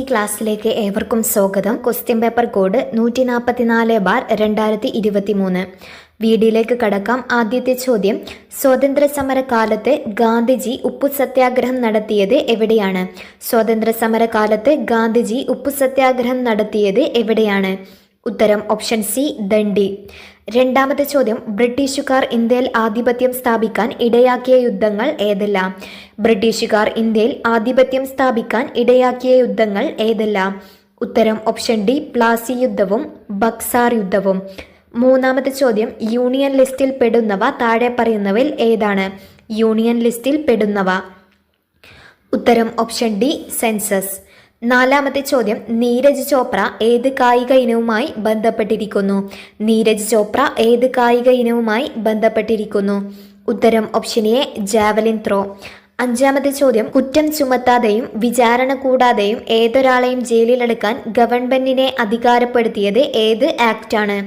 ക്ലാസ്സിലേക്ക് ഏവർക്കും സ്വാഗതം. Question paper code 144/2023. വീഡിയോയിലേക്ക് കടക്കാം. ആദ്യത്തെ ചോദ്യം, സ്വാതന്ത്ര്യ സമര കാലത്ത് ഗാന്ധിജി ഉപ്പു സത്യാഗ്രഹം നടത്തിയത് എവിടെയാണ്? സ്വാതന്ത്ര്യ സമര കാലത്ത് ഗാന്ധിജി ഉപ്പു സത്യാഗ്രഹം നടത്തിയത് എവിടെയാണ്? ഉത്തരം ഓപ്ഷൻ സി, ദണ്ഡി. രണ്ടാമത്തെ ചോദ്യം, ബ്രിട്ടീഷുകാർ ഇന്ത്യയിൽ ആധിപത്യം സ്ഥാപിക്കാൻ ഇടയാക്കിയ യുദ്ധങ്ങൾ ഏതെല്ലാം? ബ്രിട്ടീഷുകാർ ഇന്ത്യയിൽ ആധിപത്യം സ്ഥാപിക്കാൻ ഇടയാക്കിയ യുദ്ധങ്ങൾ ഏതെല്ലാം? ഉത്തരം ഓപ്ഷൻ ഡി, പ്ലാസി യുദ്ധവും ബക്സാർ യുദ്ധവും. മൂന്നാമത്തെ ചോദ്യം, യൂണിയൻ ലിസ്റ്റിൽ പെടുന്നവ താഴെ പറയുന്നവയിൽ ഏതാണ്? യൂണിയൻ ലിസ്റ്റിൽ പെടുന്നവ. ഉത്തരം ഓപ്ഷൻ ഡി, സെൻസസ്. നാലാമത്തെ ചോദ്യം, നീരജ് ചോപ്ര ഏത് കായിക ഇനവുമായി ബന്ധപ്പെട്ടിരിക്കുന്നു? നീരജ് ചോപ്ര ഏത് കായിക ഇനവുമായി ബന്ധപ്പെട്ടിരിക്കുന്നു? ഉത്തരം ഓപ്ഷൻ എ, ജാവലിൻ ത്രോ. അഞ്ചാമത്തെ ചോദ്യം, കുറ്റം ചുമത്താതെയും വിചാരണ കൂടാതെയും ഏതൊരാളെയും ജയിലിലടക്കാൻ ഗവൺമെന്റിനെ അധികാരപ്പെടുത്തിയത് ഏത് ആക്ടാണ്?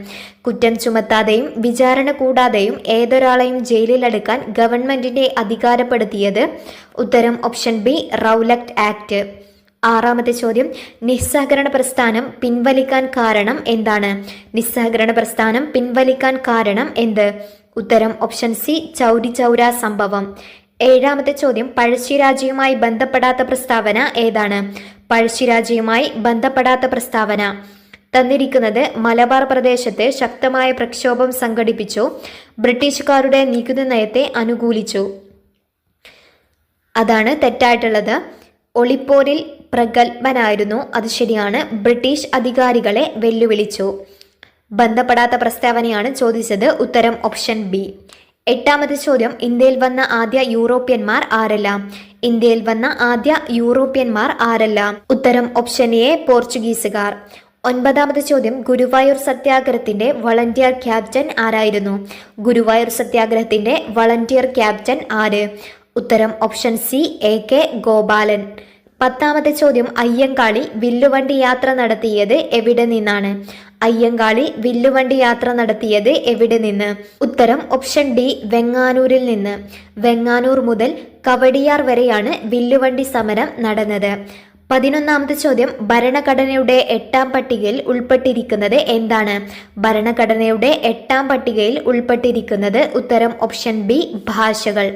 കുറ്റം ചുമത്താതെയും വിചാരണ കൂടാതെയും ഏതൊരാളെയും ജയിലിലടക്കാൻ ഗവൺമെന്റിനെ അധികാരപ്പെടുത്തിയത്? ഉത്തരം ഓപ്ഷൻ ബി, റൗലക്റ്റ് ആക്ട്. ആറാമത്തെ ചോദ്യം, നിസ്സഹകരണ പ്രസ്ഥാനം പിൻവലിക്കാൻ കാരണം എന്താണ്? നിസ്സഹകരണ പ്രസ്ഥാനം പിൻവലിക്കാൻ കാരണം എന്ത്? ഉത്തരം ഓപ്ഷൻ സി, ചൗരി ചൗര സംഭവം. ഏഴാമത്തെ ചോദ്യം, പഴശ്ശിരാജയുമായി ബന്ധപ്പെടാത്ത പ്രസ്താവന ഏതാണ്? പഴശ്ശിരാജയുമായി ബന്ധപ്പെടാത്ത പ്രസ്താവന തന്നിരിക്കുന്നത് മലബാർ പ്രദേശത്ത് ശക്തമായ പ്രക്ഷോഭം സംഘടിപ്പിച്ചു, ബ്രിട്ടീഷുകാരുടെ നികുതി നയത്തെ അനുകൂലിച്ചു. അതാണ് തെറ്റായിട്ടുള്ളത്. ഒളിപ്പോരിൽ പ്രഗത്ഭനായിരുന്നു, അത് ശരിയാണ്. ബ്രിട്ടീഷ് അധികാരികളെ വെല്ലുവിളിച്ചു. ബന്ധപ്പെടാത്ത പ്രസ്താവനയാണ് ചോദിച്ചത്. ഉത്തരം ഓപ്ഷൻ ബി. എട്ടാമത്തെ ചോദ്യം, ഇന്ത്യയിൽ വന്ന ആദ്യ യൂറോപ്യന്മാർ ആരെല്ലാം? ഇന്ത്യയിൽ വന്ന ആദ്യ യൂറോപ്യന്മാർ ആരെല്ലാം? ഉത്തരം ഓപ്ഷൻ എ, പോർച്ചുഗീസുകാർ. ഒൻപതാമത്തെ ചോദ്യം, ഗുരുവായൂർ സത്യാഗ്രഹത്തിന്റെ വളണ്ടിയർ ക്യാപ്റ്റൻ ആരായിരുന്നു? ഗുരുവായൂർ സത്യാഗ്രഹത്തിന്റെ വളണ്ടിയർ ക്യാപ്റ്റൻ ആര്? ഉത്തരം option C, A K Gopalan. പത്താമത്തെ ചോദ്യം, അയ്യങ്കാളി വില്ലുവണ്ടി യാത്ര നടത്തിയത് എവിടെ നിന്നാണ്? അയ്യങ്കാളി വില്ലുവണ്ടി യാത്ര നടത്തിയത് എവിടെ നിന്ന്? ഉത്തരം ഓപ്ഷൻ ഡി, വെങ്ങാനൂരിൽ നിന്ന്. വെങ്ങാനൂർ മുതൽ കവടിയാർ വരെയാണ് വില്ലുവണ്ടി സമരം നടന്നത്. 11ാമത്തെ ചോദ്യം, ഭരണഘടനയുടെ 8ാം പട്ടികയിൽ ഉൾപ്പെട്ടിരിക്കുന്നത് എന്താണ്? ഭരണഘടനയുടെ 8ാം പട്ടികയിൽ ഉൾപ്പെട്ടിരിക്കുന്നത്? ഉത്തരം ഓപ്ഷൻ ബി, ഭാഷകൾ.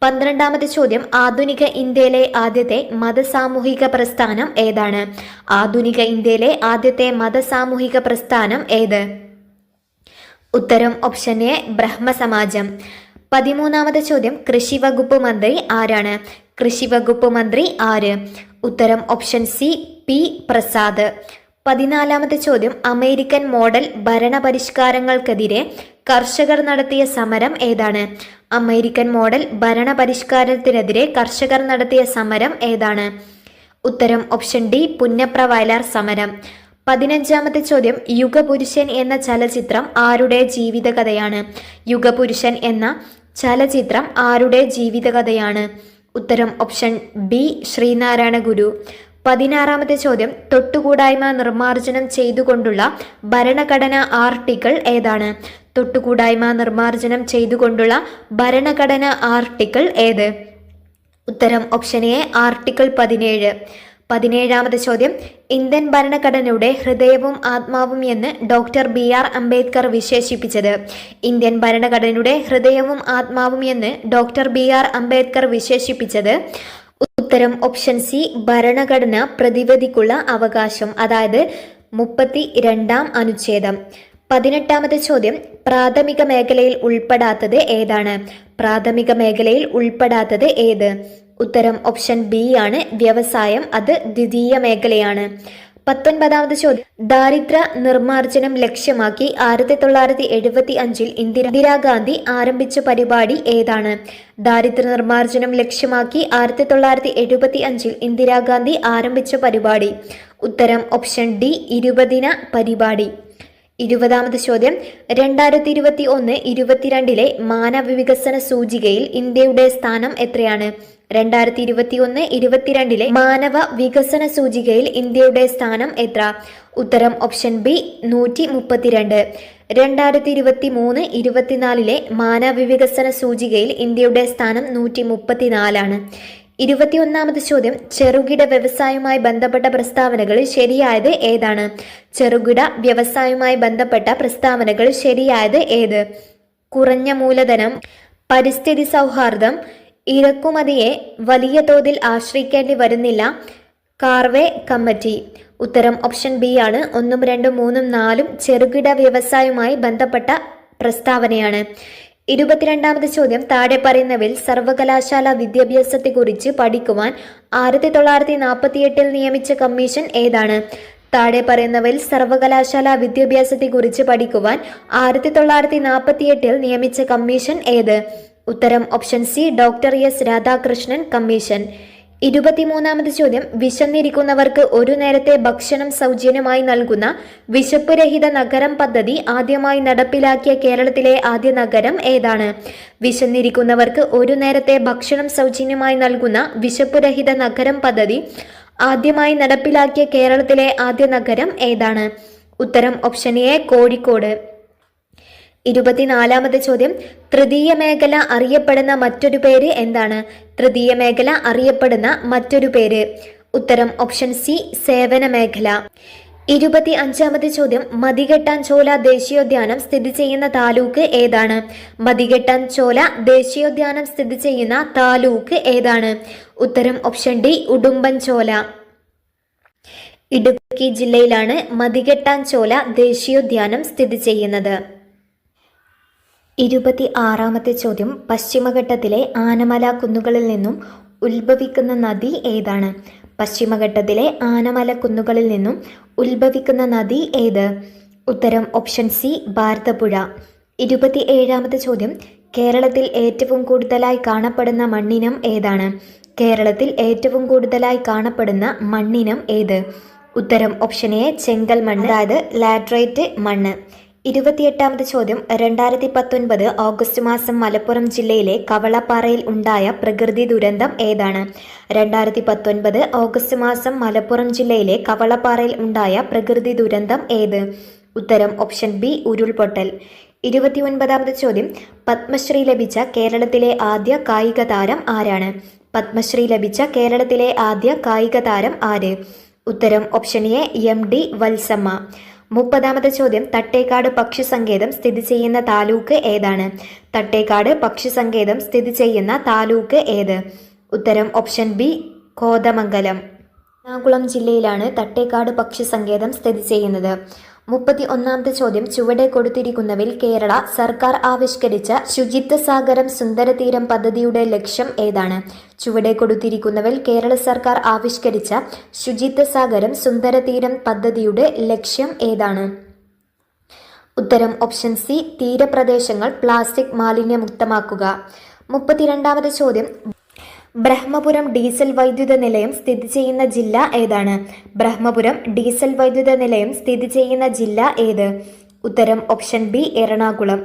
12ാമത്തെ ചോദ്യം, ആധുനിക ഇന്ത്യയിലെ ആദ്യത്തെ മതസാമൂഹിക പ്രസ്ഥാനം ഏതാണ്? ആധുനിക ഇന്ത്യയിലെ ആദ്യത്തെ മതസാമൂഹിക പ്രസ്ഥാനം ഏത്? ഉത്തരം ഓപ്ഷൻ എ, ബ്രഹ്മസമാജം. 13ാമത്തെ ചോദ്യം, കൃഷി വകുപ്പ് മന്ത്രി ആരാണ്? കൃഷി വകുപ്പ് മന്ത്രി ആര്? ഉത്തരം ഓപ്ഷൻ സി, പി പ്രസാദ്. 14ാമത്തെ ചോദ്യം, അമേരിക്കൻ മോഡൽ ഭരണപരിഷ്കാരങ്ങൾക്കെതിരെ കർഷകർ നടത്തിയ സമരം ഏതാണ്? അമേരിക്കൻ മോഡൽ ഭരണപരിഷ്കാരത്തിനെതിരെ കർഷകർ നടത്തിയ സമരം ഏതാണ്? ഉത്തരം ഓപ്ഷൻ ഡി, പുന്നപ്ര വയലാർ സമരം. 15ാമത്തെ ചോദ്യം, യുഗപുരുഷൻ എന്ന ചലച്ചിത്രം ആരുടെ ജീവിതകഥയാണ്? യുഗപുരുഷൻ എന്ന ചലച്ചിത്രം ആരുടെ ജീവിതകഥയാണ്? ഉത്തരം ഓപ്ഷൻ ബി, ശ്രീനാരായണ ഗുരു. 16ാമത്തെ ചോദ്യം, തൊട്ടുകൂടായ്മ നിർമ്മാർജ്ജനം ചെയ്തുകൊണ്ടുള്ള ഭരണഘടന ആർട്ടിക്കിൾ ഏതാണ്? തൊട്ടുകൂടായ്മ നിർമ്മാർജ്ജനം ചെയ്തുകൊണ്ടുള്ള ഭരണഘടന ആർട്ടിക്കിൾ ഏത്? ഉത്തരം ഓപ്ഷൻ എ, ആർട്ടിക്കിൾ 17. 17ാമത്തെ ചോദ്യം, ഇന്ത്യൻ ഭരണഘടനയുടെ ഹൃദയവും ആത്മാവും എന്ന് ഡോക്ടർ BR അംബേദ്കർ വിശേഷിപ്പിച്ചത്? ഇന്ത്യൻ ഭരണഘടനയുടെ ഹൃദയവും ആത്മാവും എന്ന് ഡോക്ടർ BR അംബേദ്കർ വിശേഷിപ്പിച്ചത്? ഉത്തരം ഓപ്ഷൻ സി, ഭരണഘടന പ്രതിവിധിക്കുള്ള അവകാശം, അതായത് 32ാം അനുച്ഛേദം. 18ാമത്തെ ചോദ്യം, പ്രാഥമിക മേഖലയിൽ ഉൾപ്പെടാത്തത് ഏതാണ്? പ്രാഥമിക മേഖലയിൽ ഉൾപ്പെടാത്തത് ഏത്? ഉത്തരം ഓപ്ഷൻ ബി ആണ്, വ്യവസായം, അത് ദ്വിതീയ മേഖലയാണ്. 19ാമത്തെ ചോദ്യം, ദാരിദ്ര്യ നിർമ്മാർജ്ജനം ലക്ഷ്യമാക്കി 1975 ഇന്ദിരാഗാന്ധി ആരംഭിച്ച പരിപാടി ഏതാണ്? ദാരിദ്ര്യ നിർമ്മാർജ്ജനം ലക്ഷ്യമാക്കി 1975 ഇന്ദിരാഗാന്ധി ആരംഭിച്ച പരിപാടി? ഉത്തരം ഓപ്ഷൻ ഡി, 20 പരിപാടി. 20ാമത്തെ ചോദ്യം, 2021-22 മാനവ വികസന സൂചികയിൽ ഇന്ത്യയുടെ സ്ഥാനം എത്രയാണ്? 2021-22 മാനവ വികസന സൂചികയിൽ ഇന്ത്യയുടെ സ്ഥാനം എത്ര? ഉത്തരം ഓപ്ഷൻ ബി, 132. 2023-24 മാനവ വികസന സൂചികയിൽ ഇന്ത്യയുടെ സ്ഥാനം 134. 21ാമത് ചോദ്യം, ചെറുകിട വ്യവസായവുമായി ബന്ധപ്പെട്ട പ്രസ്താവനകളിൽ ശരിയായത് ഏതാണ്? ചെറുകിട വ്യവസായവുമായി ബന്ധപ്പെട്ട പ്രസ്താവനകൾ ശരിയായത് ഏത്? കുറഞ്ഞ മൂലധനം, പരിസ്ഥിതി സൗഹാർദ്ദം, ഇറക്കുമതിയെ വലിയ തോതിൽ ആശ്രയിക്കേണ്ടി വരുന്നില്ല, കാർവേ കമ്മിറ്റി. ഉത്തരം ഓപ്ഷൻ ബി ആണ്. 1, 2, 3, 4 ചെറുകിട വ്യവസായവുമായി ബന്ധപ്പെട്ട പ്രസ്താവനയാണ്. 22ാമത് ചോദ്യം, താഴെ പറയുന്നവയിൽ സർവകലാശാല വിദ്യാഭ്യാസത്തെക്കുറിച്ച് പഠിക്കുവാൻ 1948 നിയമിച്ച കമ്മീഷൻ ഏതാണ്? താഴെ പറയുന്നവയിൽ സർവകലാശാല വിദ്യാഭ്യാസത്തെക്കുറിച്ച് പഠിക്കുവാൻ 1948 നിയമിച്ച കമ്മീഷൻ ഏത്? ഉത്തരം option C, doctor S Radhakrishnan commission. 23ാമത് ചോദ്യം, വിശന്നിരിക്കുന്നവർക്ക് ഒരു നേരത്തെ ഭക്ഷണം സൗജന്യമായി നൽകുന്ന വിശപ്പ് രഹിത നഗരം പദ്ധതി ആദ്യമായി നടപ്പിലാക്കിയ കേരളത്തിലെ ആദ്യ നഗരം ഏതാണ്? വിശന്നിരിക്കുന്നവർക്ക് ഒരു നേരത്തെ ഭക്ഷണം സൗജന്യമായി നൽകുന്ന വിശപ്പ് രഹിത നഗരം പദ്ധതി ആദ്യമായി നടപ്പിലാക്കിയ കേരളത്തിലെ ആദ്യ നഗരം ഏതാണ്? ഉത്തരം ഓപ്ഷൻ എ, കോഴിക്കോട്. 24ാമത് ചോദ്യം, തൃതീയ മേഖല അറിയപ്പെടുന്ന മറ്റൊരു പേര് എന്താണ്? തൃതീയ മേഖല അറിയപ്പെടുന്ന മറ്റൊരു പേര്. ഉത്തരം ഓപ്ഷൻ സി, സേവന മേഖല. 25ാമത് ചോദ്യം, മതികെട്ടാൻചോല ദേശീയോദ്യാനം സ്ഥിതി ചെയ്യുന്ന താലൂക്ക് ഏതാണ്? മതികെട്ടാൻചോല ദേശീയോദ്യാനം സ്ഥിതി ചെയ്യുന്ന താലൂക്ക് ഏതാണ്? ഉത്തരം ഓപ്ഷൻ ഡി, ഉടുമ്പൻചോല. ഇടുക്കി ജില്ലയിലാണ് മതികെട്ടാൻചോല ദേശീയോദ്യാനം സ്ഥിതി ചെയ്യുന്നത്. 26ാമത്തെ ചോദ്യം, പശ്ചിമഘട്ടത്തിലെ ആനമല കുന്നുകളിൽ നിന്നും ഉത്ഭവിക്കുന്ന നദി ഏതാണ്? പശ്ചിമഘട്ടത്തിലെ ആനമല കുന്നുകളിൽ നിന്നും ഉത്ഭവിക്കുന്ന നദി ഏത്? ഉത്തരം ഓപ്ഷൻ സി, ഭാരതപ്പുഴ. 27ാമത്തെ ചോദ്യം, കേരളത്തിൽ ഏറ്റവും കൂടുതലായി കാണപ്പെടുന്ന മണ്ണിനം ഏതാണ്? കേരളത്തിൽ ഏറ്റവും കൂടുതലായി കാണപ്പെടുന്ന മണ്ണിനം ഏത്? ഉത്തരം ഓപ്ഷൻ എ, ചെങ്കൽ മണ്ണ്, അതായത് ലാറ്ററൈറ്റ് മണ്ണ്. 28ാമത് ചോദ്യം, 2019 ഓഗസ്റ്റ് മാസം മലപ്പുറം ജില്ലയിലെ കവളപ്പാറയിൽ ഉണ്ടായ പ്രകൃതി ദുരന്തം ഏതാണ്? 2019 ഓഗസ്റ്റ് മാസം മലപ്പുറം ജില്ലയിലെ കവളപ്പാറയിൽ ഉണ്ടായ പ്രകൃതി ദുരന്തം ഏത്? ഉത്തരം ഓപ്ഷൻ ബി, ഉരുൾപൊട്ടൽ. 29ാമത് ചോദ്യം, പത്മശ്രീ ലഭിച്ച കേരളത്തിലെ ആദ്യ കായിക താരം ആരാണ്? പത്മശ്രീ ലഭിച്ച കേരളത്തിലെ ആദ്യ കായിക താരം ആര്? ഉത്തരം option A, M D Valsamma. 30ാമത് ചോദ്യം, തട്ടേക്കാട് പക്ഷി സങ്കേതം സ്ഥിതി ചെയ്യുന്ന താലൂക്ക് ഏതാണ്? തട്ടേക്കാട് പക്ഷി സങ്കേതം സ്ഥിതി ചെയ്യുന്ന താലൂക്ക് ഏത്? ഉത്തരം ഓപ്ഷൻ ബി, കോതമംഗലം. എറണാകുളം ജില്ലയിലാണ് തട്ടേക്കാട് പക്ഷി സങ്കേതം സ്ഥിതി ചെയ്യുന്നത്. 31ാമത്തെ ചോദ്യം, ചുവടെ കൊടുത്തിരിക്കുന്നവയിൽ കേരള സർക്കാർ ആവിഷ്കരിച്ച ശുചിത്വ സാഗരം സുന്ദരതീരം പദ്ധതിയുടെ ലക്ഷ്യം ഏതാണ്? ചുവടെ കൊടുത്തിരിക്കുന്നവയിൽ കേരള സർക്കാർ ആവിഷ്കരിച്ച ശുചിത്വ സാഗരം സുന്ദരതീരം പദ്ധതിയുടെ ലക്ഷ്യം ഏതാണ്? ഉത്തരം ഓപ്ഷൻ സി, തീരപ്രദേശങ്ങൾ പ്ലാസ്റ്റിക് മാലിന്യമുക്തമാക്കുക. 32ാമത് ചോദ്യം, ബ്രഹ്മപുരം ഡീസൽ വൈദ്യുത നിലയം സ്ഥിതി ചെയ്യുന്ന ജില്ല ഏതാണ്? ബ്രഹ്മപുരം ഡീസൽ വൈദ്യുത നിലയം സ്ഥിതി ചെയ്യുന്ന ജില്ല ഏത്? ഉത്തരം ഓപ്ഷൻ ബി, എറണാകുളം.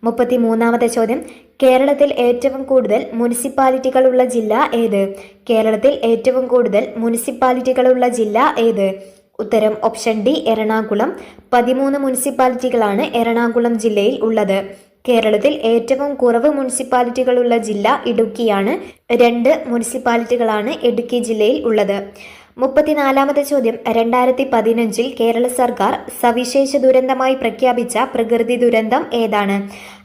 33ാമത്തെ ചോദ്യം, കേരളത്തിൽ ഏറ്റവും കൂടുതൽ മുനിസിപ്പാലിറ്റികളുള്ള ജില്ല ഏത്? കേരളത്തിൽ ഏറ്റവും കൂടുതൽ മുനിസിപ്പാലിറ്റികളുള്ള ജില്ല ഏത്? ഉത്തരം ഓപ്ഷൻ ഡി, എറണാകുളം. 13 മുനിസിപ്പാലിറ്റികളാണ് എറണാകുളം ജില്ലയിൽ ഉള്ളത്. കേരളത്തിൽ ഏറ്റവും കുറവ് മുനിസിപ്പാലിറ്റികളുള്ള ജില്ല ഇടുക്കിയാണ്. 2 മുനിസിപ്പാലിറ്റികളാണ് ഇടുക്കി ജില്ലയിൽ ഉള്ളത്. 34ാമത്തെ ചോദ്യം, 2015 കേരള സർക്കാർ സവിശേഷ ദുരന്തമായി പ്രഖ്യാപിച്ച പ്രകൃതി ദുരന്തം ഏതാണ്?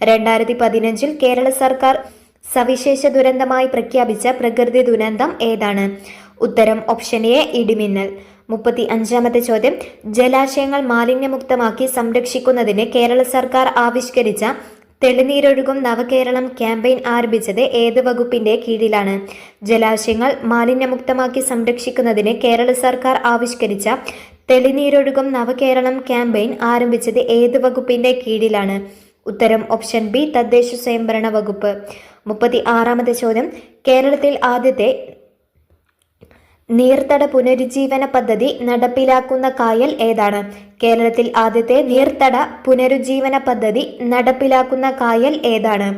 2015 കേരള സർക്കാർ സവിശേഷ ദുരന്തമായി പ്രഖ്യാപിച്ച പ്രകൃതി ദുരന്തം ഏതാണ്? ഉത്തരം ഓപ്ഷൻ എ, ഇടിമിന്നൽ. 35ാമത്തെ ചോദ്യം, ജലാശയങ്ങൾ മാലിന്യമുക്തമാക്കി സംരക്ഷിക്കുന്നതിന് കേരള സർക്കാർ ആവിഷ്കരിച്ച തെളിനീരൊഴുകും നവകേരളം ക്യാമ്പയിൻ ആരംഭിച്ചത് ഏത് വകുപ്പിന്റെ കീഴിലാണ്? ജലാശയങ്ങൾ മാലിന്യമുക്തമാക്കി സംരക്ഷിക്കുന്നതിന് കേരള സർക്കാർ ആവിഷ്കരിച്ച തെളിനീരൊഴുകും നവകേരളം ക്യാമ്പയിൻ ആരംഭിച്ചത് ഏത് വകുപ്പിന്റെ കീഴിലാണ്? ഉത്തരം ഓപ്ഷൻ ബി, തദ്ദേശ സ്വയംഭരണ വകുപ്പ്. 36ാമത്തെ ചോദ്യം, കേരളത്തിൽ ആദ്യത്തെ നീർത്തട പുനരുജ്ജീവന പദ്ധതി നടപ്പിലാക്കുന്ന കായൽ ഏതാണ്? കേരളത്തിൽ ആദ്യത്തെ നീർത്തട പുനരുജ്ജീവന പദ്ധതി നടപ്പിലാക്കുന്ന കായൽ ഏതാണ്?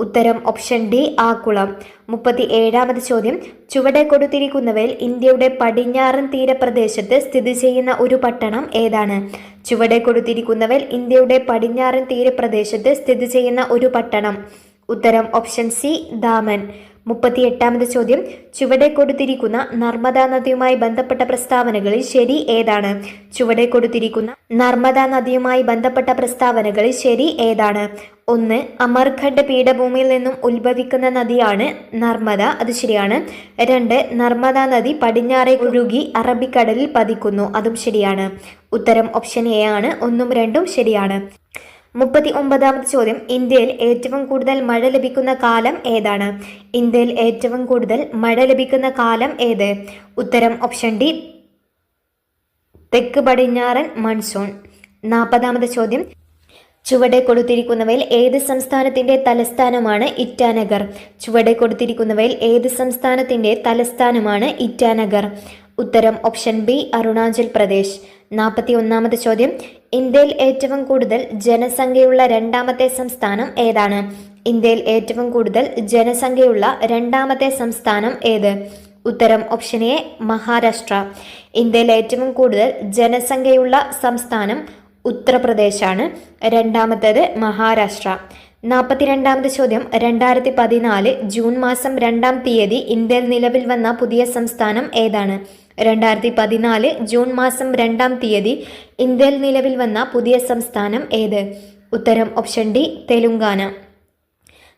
ഉത്തരം ഓപ്ഷൻ ഡി, ആക്കുളം. 37ാമത് ചോദ്യം, ചുവടെ കൊടുത്തിരിക്കുന്നവയിൽ ഇന്ത്യയുടെ പടിഞ്ഞാറൻ തീരപ്രദേശത്ത് സ്ഥിതി ചെയ്യുന്ന ഒരു പട്ടണം ഏതാണ്? ചുവടെ കൊടുത്തിരിക്കുന്നവയിൽ ഇന്ത്യയുടെ പടിഞ്ഞാറൻ തീരപ്രദേശത്ത് സ്ഥിതി ചെയ്യുന്ന ഒരു പട്ടണം. ഉത്തരം ഓപ്ഷൻ സി, ദാമൻ. 38ാമത് ചോദ്യം, ചുവടെ കൊടുത്തിരിക്കുന്ന നർമ്മദാ നദിയുമായി ബന്ധപ്പെട്ട പ്രസ്താവനകളിൽ ശരി ഏതാണ്? ചുവടെ കൊടുത്തിരിക്കുന്ന നർമ്മദാ നദിയുമായി ബന്ധപ്പെട്ട പ്രസ്താവനകളിൽ ശരി ഏതാണ്? 1. അമർഖണ്ഡ് പീഠഭൂമിയിൽ നിന്നും ഉത്ഭവിക്കുന്ന നദിയാണ് നർമ്മദ, അത് ശരിയാണ്. 2. നർമ്മദാ നദി പടിഞ്ഞാറെ ഒഴുകി അറബിക്കടലിൽ പതിക്കുന്നു, അതും ശരിയാണ്. ഉത്തരം ഓപ്ഷൻ എ ആണ്. 1ഉം 2ഉം ശരിയാണ്. 39ാമത് ചോദ്യം, ഇന്ത്യയിൽ ഏറ്റവും കൂടുതൽ മഴ ലഭിക്കുന്ന കാലം ഏതാണ്? ഇന്ത്യയിൽ ഏറ്റവും കൂടുതൽ മഴ ലഭിക്കുന്ന കാലം ഏത്? ഉത്തരം ഓപ്ഷൻ ഡി, തെക്ക് പടിഞ്ഞാറൻ മൺസൂൺ. 40ാമത് ചോദ്യം, ചുവടെ കൊടുത്തിരിക്കുന്നവയിൽ ഏത് സംസ്ഥാനത്തിന്റെ തലസ്ഥാനമാണ് ഇറ്റാനഗർ? ചുവടെ കൊടുത്തിരിക്കുന്നവയിൽ ഏത് സംസ്ഥാനത്തിന്റെ തലസ്ഥാനമാണ് ഇറ്റാനഗർ? ഉത്തരം ഓപ്ഷൻ ബി, അരുണാചൽ പ്രദേശ്. 41ാമത് ചോദ്യം, ഇന്ത്യയിൽ ഏറ്റവും കൂടുതൽ ജനസംഖ്യയുള്ള രണ്ടാമത്തെ സംസ്ഥാനം ഏതാണ്? ഇന്ത്യയിൽ ഏറ്റവും കൂടുതൽ ജനസംഖ്യയുള്ള രണ്ടാമത്തെ സംസ്ഥാനം ഏത്? ഉത്തരം ഓപ്ഷൻ എ, മഹാരാഷ്ട്ര. ഇന്ത്യയിൽ ഏറ്റവും കൂടുതൽ ജനസംഖ്യയുള്ള സംസ്ഥാനം ഉത്തർപ്രദേശാണ്. രണ്ടാമത്തേത് മഹാരാഷ്ട്ര. 42ാമത് ചോദ്യം, 2014 ജൂൺ മാസം 2-ാം തീയതി ഇന്ത്യയിൽ നിലവിൽ വന്ന പുതിയ സംസ്ഥാനം ഏതാണ്? 2014 ജൂൺ മാസം 2-ാം തീയതി ഇന്ത്യയിൽ നിലവിൽ വന്ന പുതിയ സംസ്ഥാനം ഏത്? ഉത്തരം ഓപ്ഷൻ ഡി, തെലുങ്കാന.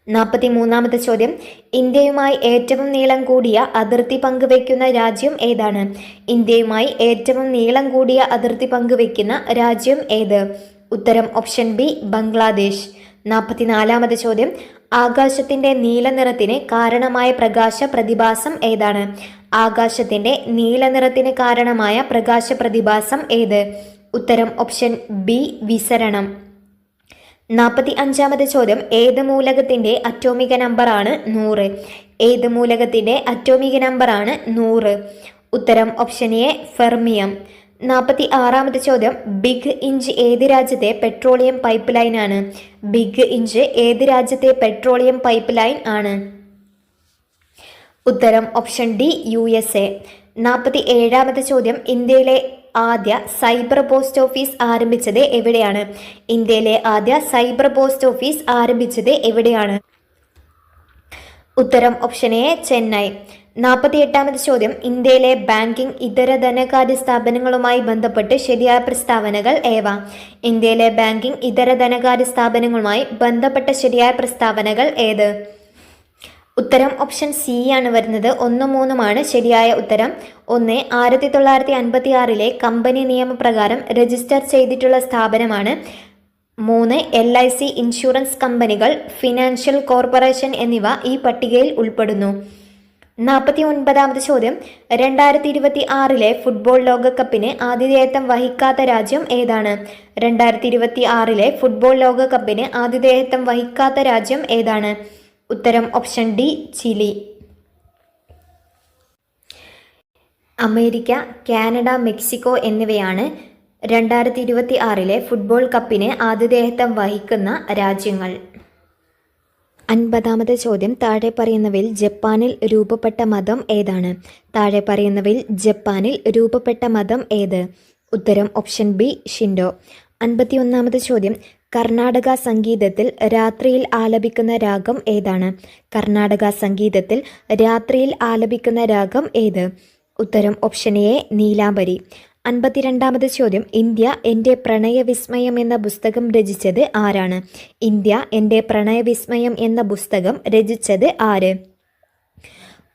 43ാമത്തെ ചോദ്യം, ഇന്ത്യയുമായി ഏറ്റവും നീളം കൂടിയ അതിർത്തി പങ്കുവയ്ക്കുന്ന രാജ്യം ഏതാണ്? ഇന്ത്യയുമായി ഏറ്റവും നീളം കൂടിയ അതിർത്തി പങ്കുവയ്ക്കുന്ന രാജ്യം ഏത്? ഉത്തരം ഓപ്ഷൻ ബി, ബംഗ്ലാദേശ്. 44ാമത് ചോദ്യം, ആകാശത്തിന്റെ നീല നിറത്തിന് കാരണമായ പ്രകാശ പ്രതിഭാസം ഏതാണ്? ആകാശത്തിന്റെ നീല നിറത്തിന് കാരണമായ പ്രകാശ പ്രതിഭാസം ഏത്? ഉത്തരം ഓപ്ഷൻ ബി, വിസരണം. 45ാമത് ചോദ്യം, ഏത് മൂലകത്തിന്റെ അറ്റോമിക നമ്പറാണ് 100? ഏത് മൂലകത്തിന്റെ അറ്റോമിക നമ്പറാണ് 100? ഉത്തരം ഓപ്ഷൻ എ, ഫെർമിയം. 46ാമത് ചോദ്യം, ബിഗ് ഇഞ്ച് ഏത് രാജ്യത്തെ പെട്രോളിയം പൈപ്പ് ലൈൻ ആണ്? ബിഗ് ഇഞ്ച് ഏത് രാജ്യത്തെ പെട്രോളിയം പൈപ്പ് ലൈൻ ആണ്? ഉത്തരം ഓപ്ഷൻ ഡി, USA. 47ാമത് ചോദ്യം, ഇന്ത്യയിലെ ആദ്യ സൈബർ പോസ്റ്റ് ഓഫീസ് ആരംഭിച്ചത് എവിടെയാണ്? ഇന്ത്യയിലെ ആദ്യ സൈബർ പോസ്റ്റ് ഓഫീസ് ആരംഭിച്ചത് എവിടെയാണ്? ഉത്തരം ഓപ്ഷൻ എ, ചെന്നൈ. 48ാമത് ചോദ്യം, ഇന്ത്യയിലെ ബാങ്കിംഗ് ഇതര ധനകാര്യ സ്ഥാപനങ്ങളുമായി ബന്ധപ്പെട്ട് ശരിയായ പ്രസ്താവനകൾ ഏവ? ഇന്ത്യയിലെ ബാങ്കിംഗ് ഇതര ധനകാര്യ സ്ഥാപനങ്ങളുമായി ബന്ധപ്പെട്ട ശരിയായ പ്രസ്താവനകൾ ഏത്? ഉത്തരം ഓപ്ഷൻ സി ആണ് വരുന്നത്. 1ഉം 3ഉമാണ് ശരിയായ ഉത്തരം. 1. 1956 കമ്പനി നിയമപ്രകാരം രജിസ്റ്റർ ചെയ്തിട്ടുള്ള സ്ഥാപനമാണ്. 3. LIC ഇൻഷുറൻസ് കമ്പനികൾ, ഫിനാൻഷ്യൽ കോർപ്പറേഷൻ എന്നിവ ഈ പട്ടികയിൽ ഉൾപ്പെടുന്നു. 49ാമത് ചോദ്യം, 2026 ഫുട്ബോൾ ലോകകപ്പിന് ആതിഥേയത്വം വഹിക്കാത്ത രാജ്യം ഏതാണ്? 2026 ഫുട്ബോൾ ലോകകപ്പിന് ആതിഥേയത്വം വഹിക്കാത്ത രാജ്യം ഏതാണ്? ഉത്തരം option D, Chile. America, Canada, Mexico എന്നിവയാണ് 2026 ഫുട്ബോൾ കപ്പിന് ആതിഥേയത്വം വഹിക്കുന്ന രാജ്യങ്ങൾ. 50ാമത് ചോദ്യം, താഴെ പറയുന്നവയിൽ ജപ്പാനിൽ രൂപപ്പെട്ട മതം ഏതാണ്? താഴെ പറയുന്നവയിൽ ജപ്പാനിൽ രൂപപ്പെട്ട മതം ഏത്? ഉത്തരം ഓപ്ഷൻ ബി, ഷിൻഡോ. 51ാമത് ചോദ്യം, കർണാടക സംഗീതത്തിൽ രാത്രിയിൽ ആലപിക്കുന്ന രാഗം ഏതാണ്? കർണാടക സംഗീതത്തിൽ രാത്രിയിൽ ആലപിക്കുന്ന രാഗം ഏത്? ഉത്തരം ഓപ്ഷൻ എ, നീലാംബരി. 52ാമത് ചോദ്യം, ഇന്ത്യ എൻ്റെ പ്രണയവിസ്മയം എന്ന പുസ്തകം രചിച്ചത് ആരാണ്? ഇന്ത്യ എൻ്റെ പ്രണയവിസ്മയം എന്ന പുസ്തകം രചിച്ചത് ആര്?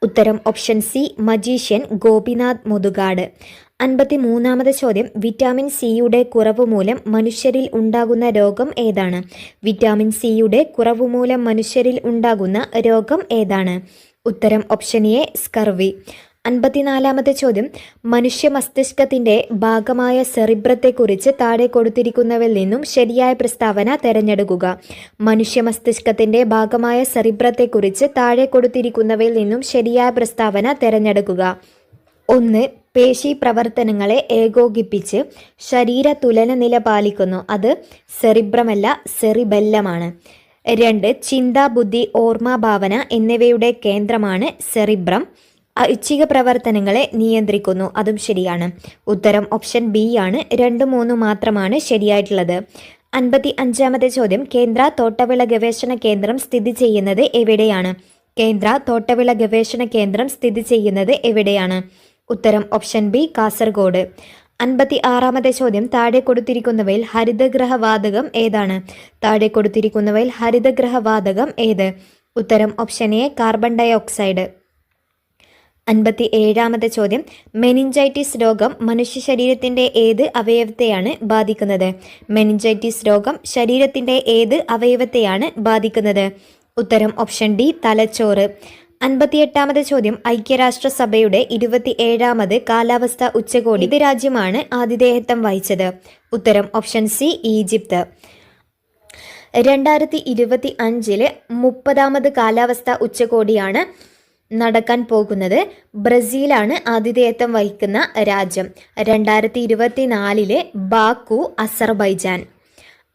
ഉത്തരം option C, magician Gopinath Muthukad. 53ാമത് ചോദ്യം, വിറ്റാമിൻ സിയുടെ കുറവ് മൂലം മനുഷ്യരിൽ ഉണ്ടാകുന്ന രോഗം ഏതാണ്? വിറ്റാമിൻ സിയുടെ കുറവ് മൂലം മനുഷ്യരിൽ ഉണ്ടാകുന്ന രോഗം ഏതാണ്? ഉത്തരം ഓപ്ഷൻ എ, സ്കർവി. 54ാമത്തെ ചോദ്യം, മനുഷ്യ മസ്തിഷ്കത്തിന്റെ ഭാഗമായ സെറിബ്രത്തെക്കുറിച്ച് താഴെ കൊടുത്തിരിക്കുന്നവയിൽ നിന്നും ശരിയായ പ്രസ്താവന തിരഞ്ഞെടുക്കുക. മനുഷ്യ മസ്തിഷ്കത്തിന്റെ ഭാഗമായ സെറിബ്രത്തെക്കുറിച്ച് താഴെ കൊടുത്തിരിക്കുന്നവയിൽ നിന്നും ശരിയായ പ്രസ്താവന തിരഞ്ഞെടുക്കുക. 1. പേശി പ്രവർത്തനങ്ങളെ ഏകോപിപ്പിച്ച് ശരീര തുലന നില പാലിക്കുന്നു. അത് സെറിബ്രമല്ല, സെറിബെല്ലമാണ്. 2. ചിന്ത, ബുദ്ധി, ഓർമ്മ, ഭാവന എന്നിവയുടെ കേന്ദ്രമാണ് സെറിബ്രം. ഐച്ഛിക പ്രവർത്തനങ്ങളെ നിയന്ത്രിക്കുന്നു. അതും ശരിയാണ്. ഉത്തരം ഓപ്ഷൻ ബി ആണ്. 2, 3 മാത്രമാണ് ശരിയായിട്ടുള്ളത്. 55ാമത്തെ ചോദ്യം, കേന്ദ്ര തോട്ടവിള ഗവേഷണ കേന്ദ്രം സ്ഥിതി ചെയ്യുന്നത് എവിടെയാണ്? കേന്ദ്ര തോട്ടവിള ഗവേഷണ കേന്ദ്രം സ്ഥിതി ചെയ്യുന്നത് എവിടെയാണ്? ഉത്തരം ഓപ്ഷൻ ബി കാസർഗോഡ്. 56-ാമത്തെ ചോദ്യം താഴെ കൊടുത്തിരിക്കുന്നവയിൽ ഹരിതഗൃഹവാതകം ഏതാണ്? താഴെ കൊടുത്തിരിക്കുന്നവയിൽ ഹരിതഗൃഹവാതകം ഏത്? ഉത്തരം option A carbon dioxide. 57-ാമത്തെ ചോദ്യം മെനിഞ്ചൈറ്റിസ് രോഗം മനുഷ്യ ശരീരത്തിൻ്റെ ഏത് അവയവത്തെയാണ് ബാധിക്കുന്നത്? മെനിഞ്ചൈറ്റിസ് രോഗം ശരീരത്തിൻ്റെ ഏത് അവയവത്തെയാണ് ബാധിക്കുന്നത്? ഉത്തരം ഓപ്ഷൻ ഡി തലച്ചോറ്. 58-ാമത്തെ ചോദ്യം ഐക്യരാഷ്ട്രസഭയുടെ 27-ാമത് കാലാവസ്ഥ ഉച്ചകോടി ഏത് രാജ്യമാണ് ആതിഥേയത്വം വഹിച്ചത്? ഉത്തരം ഓപ്ഷൻ സി ഈജിപ്ത്. 2025 30-ാമത് കാലാവസ്ഥ ഉച്ചകോടിയാണ് നടക്കാൻ പോകുന്നത്. ബ്രസീലാണ് ആതിഥേയത്വം വഹിക്കുന്ന രാജ്യം. 2024 ബാക്കു അസർബൈജാൻ.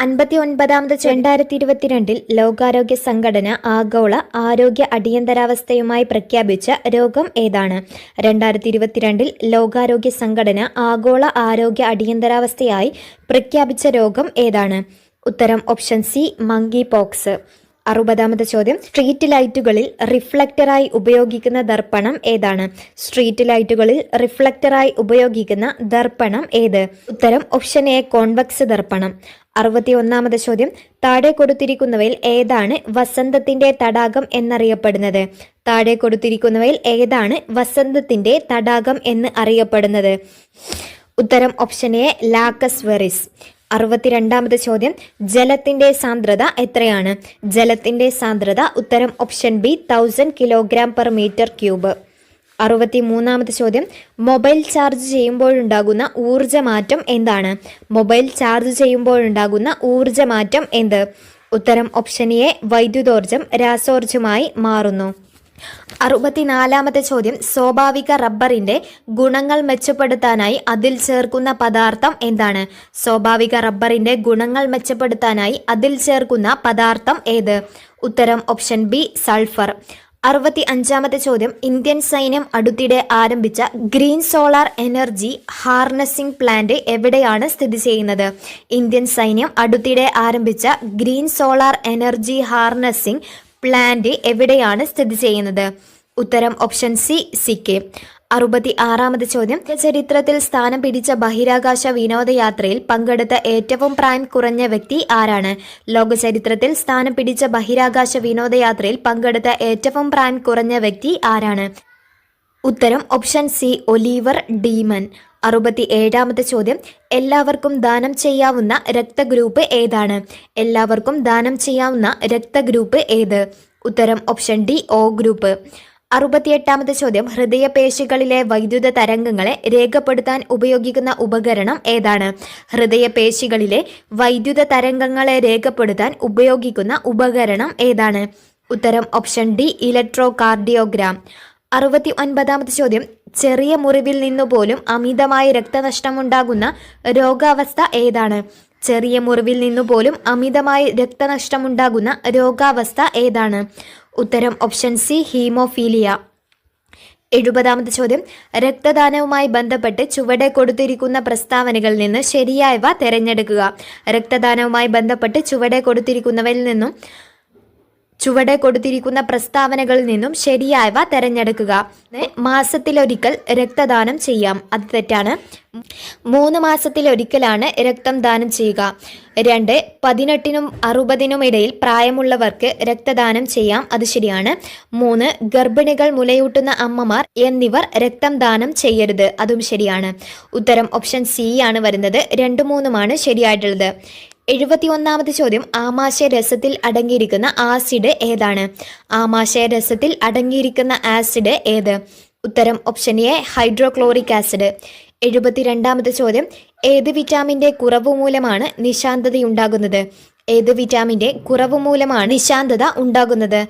59-ാമത് 2022 ലോകാരോഗ്യ സംഘടന ആഗോള ആരോഗ്യ അടിയന്തരാവസ്ഥയുമായി പ്രഖ്യാപിച്ച രോഗം ഏതാണ്? 2022 ലോകാരോഗ്യ സംഘടന ആഗോള ആരോഗ്യ അടിയന്തരാവസ്ഥയായി പ്രഖ്യാപിച്ച രോഗം ഏതാണ്? ഉത്തരം ഓപ്ഷൻ സി മങ്കി പോക്സ്. 60-ാമത്തെ ചോദ്യം സ്ട്രീറ്റ് ലൈറ്റുകളിൽ റിഫ്ലക്ടറായി ഉപയോഗിക്കുന്ന ദർപ്പണം ഏതാണ്? സ്ട്രീറ്റ് ലൈറ്റുകളിൽ റിഫ്ലക്ടറായി ഉപയോഗിക്കുന്ന ദർപ്പണം ഏത്? ഉത്തരം ഓപ്ഷൻ എ കോൺവെക്സ് ദർപ്പണം. 61-ാമത്തെ ചോദ്യം താഴെ കൊടുത്തിരിക്കുന്നവയിൽ ഏതാണ് വസന്തത്തിന്റെ തടാകം എന്നറിയപ്പെടുന്നത്? താഴെ കൊടുത്തിരിക്കുന്നവയിൽ ഏതാണ് വസന്തത്തിന്റെ തടാകം എന്ന് അറിയപ്പെടുന്നത്? ഉത്തരം ഓപ്ഷൻ എ ലാക്കസ് വെറിസ്. 62-ാമത്തെ ചോദ്യം ജലത്തിന്റെ സാന്ദ്രത എത്രയാണ്? ജലത്തിന്റെ സാന്ദ്രത ഉത്തരം ഓപ്ഷൻ ബി 1000 kg/m³. 63-ാമത്തെ ചോദ്യം മൊബൈൽ ചാർജ് ചെയ്യുമ്പോഴുണ്ടാകുന്ന ഊർജ്ജമാറ്റം എന്താണ്? മൊബൈൽ ചാർജ് ചെയ്യുമ്പോഴുണ്ടാകുന്ന ഊർജ്ജമാറ്റം എന്ത്? ഉത്തരം ഓപ്ഷൻ എ വൈദ്യുതോർജ്ജം രാസോർജ്ജമായി മാറുന്നു. 64-ാമത്തെ ചോദ്യം സ്വാഭാവിക റബ്ബറിന്റെ ഗുണങ്ങൾ മെച്ചപ്പെടുത്താനായി അതിൽ ചേർക്കുന്ന പദാർത്ഥം എന്താണ്? സ്വാഭാവിക റബ്ബറിന്റെ ഗുണങ്ങൾ മെച്ചപ്പെടുത്താനായി അതിൽ ചേർക്കുന്ന പദാർത്ഥം ഏത്? ഉത്തരം ഓപ്ഷൻ ബി സൾഫർ. 65-ാമത്തെ ചോദ്യം ഇന്ത്യൻ സൈന്യം അടുത്തിടെ ആരംഭിച്ച green solar energy harnessing plant എവിടെയാണ് സ്ഥിതി ചെയ്യുന്നത്? ഇന്ത്യൻ സൈന്യം അടുത്തിടെ ആരംഭിച്ച green solar energy harnessing plant എവിടെയാണ് സ്ഥിതി ചെയ്യുന്നത്? ഉത്തരം ഓപ്ഷൻ സി സിക്കിം. 66-ാമത് ചോദ്യം ചരിത്രത്തിൽ സ്ഥാനം പിടിച്ച ബഹിരാകാശ വിനോദയാത്രയിൽ പങ്കെടുത്ത ഏറ്റവും പ്രായം കുറഞ്ഞ വ്യക്തി ആരാണ്? ലോക ചരിത്രത്തിൽ സ്ഥാനം പിടിച്ച ബഹിരാകാശ വിനോദയാത്രയിൽ പങ്കെടുത്ത ഏറ്റവും പ്രായം കുറഞ്ഞ വ്യക്തി ആരാണ്? ഉത്തരം ഓപ്ഷൻ സി ഒലിവർ ഡീമൻ. 67-ാമത്തെ ചോദ്യം എല്ലാവർക്കും ദാനം ചെയ്യാവുന്ന രക്തഗ്രൂപ്പ് ഏതാണ്? എല്ലാവർക്കും ദാനം ചെയ്യാവുന്ന രക്തഗ്രൂപ്പ് ഏത്? ഉത്തരം ഓപ്ഷൻ ഡി ഒ ഗ്രൂപ്പ്. 68-ാമത്തെ ചോദ്യം ഹൃദയപേശികളിലെ വൈദ്യുത തരംഗങ്ങളെ രേഖപ്പെടുത്താൻ ഉപയോഗിക്കുന്ന ഉപകരണം ഏതാണ്? ഹൃദയപേശികളിലെ വൈദ്യുത തരംഗങ്ങളെ രേഖപ്പെടുത്താൻ ഉപയോഗിക്കുന്ന ഉപകരണം ഏതാണ്? ഉത്തരം ഓപ്ഷൻ ഡി ഇലക്ട്രോകാർഡിയോഗ്രാം. 69-ാമത്തെ ചോദ്യം ചെറിയ മുറിവിൽ നിന്നുപോലും അമിതമായ രക്തനഷ്ടമുണ്ടാകുന്ന രോഗാവസ്ഥ ഏതാണ്? ചെറിയ മുറിവിൽ നിന്നുപോലും അമിതമായ രക്തനഷ്ടമുണ്ടാകുന്ന രോഗാവസ്ഥ ഏതാണ്? ഉത്തരം ഓപ്ഷൻ സി ഹീമോഫീലിയ. 70-ാമത്തെ ചോദ്യം രക്തദാനവുമായി ബന്ധപ്പെട്ട് ചുവടെ കൊടുത്തിരിക്കുന്ന പ്രസ്താവനകളിൽ നിന്ന് ശരിയായവ തിരഞ്ഞെടുക്കുക. രക്തദാനവുമായി ബന്ധപ്പെട്ട് ചുവടെ കൊടുത്തിരിക്കുന്ന പ്രസ്താവനകളിൽ നിന്നും ശരിയായവ തിരഞ്ഞെടുക്കുക. മാസത്തിലൊരിക്കൽ രക്തദാനം ചെയ്യാം, അത് തെറ്റാണ്. 3 മാസത്തിലൊരിക്കലാണ് രക്തം ദാനം ചെയ്യുക. 2 18-നും 60-നും ഇടയിൽ പ്രായമുള്ളവർക്ക് രക്തദാനം ചെയ്യാം, അത് ശരിയാണ്. 3 ഗർഭിണികൾ, മുലയൂട്ടുന്ന അമ്മമാർ എന്നിവർ രക്തം ദാനം ചെയ്യരുത്, അതും ശരിയാണ്. ഉത്തരം ഓപ്ഷൻ സി ആണ് വരുന്നത്. 2, 3 ശരിയായിട്ടുള്ളത്. 71-ാമത്തെ ചോദ്യം ആമാശയ രസത്തിൽ അടങ്ങിയിരിക്കുന്ന ആസിഡ് ഏതാണ്? ആമാശയ രസത്തിൽ അടങ്ങിയിരിക്കുന്ന ആസിഡ് ഏത്? ഉത്തരം ഓപ്ഷൻ എ ഹൈഡ്രോക്ലോറിക് ആസിഡ്. 72-ാമത്തെ ചോദ്യം ഏത് വിറ്റാമിൻ്റെ കുറവ് മൂലമാണ് നിശാന്തതയുണ്ടാകുന്നത്? ഏത് വിറ്റാമിൻ്റെ കുറവ് മൂലമാണ് നിശാന്തത ഉണ്ടാകുന്നത്?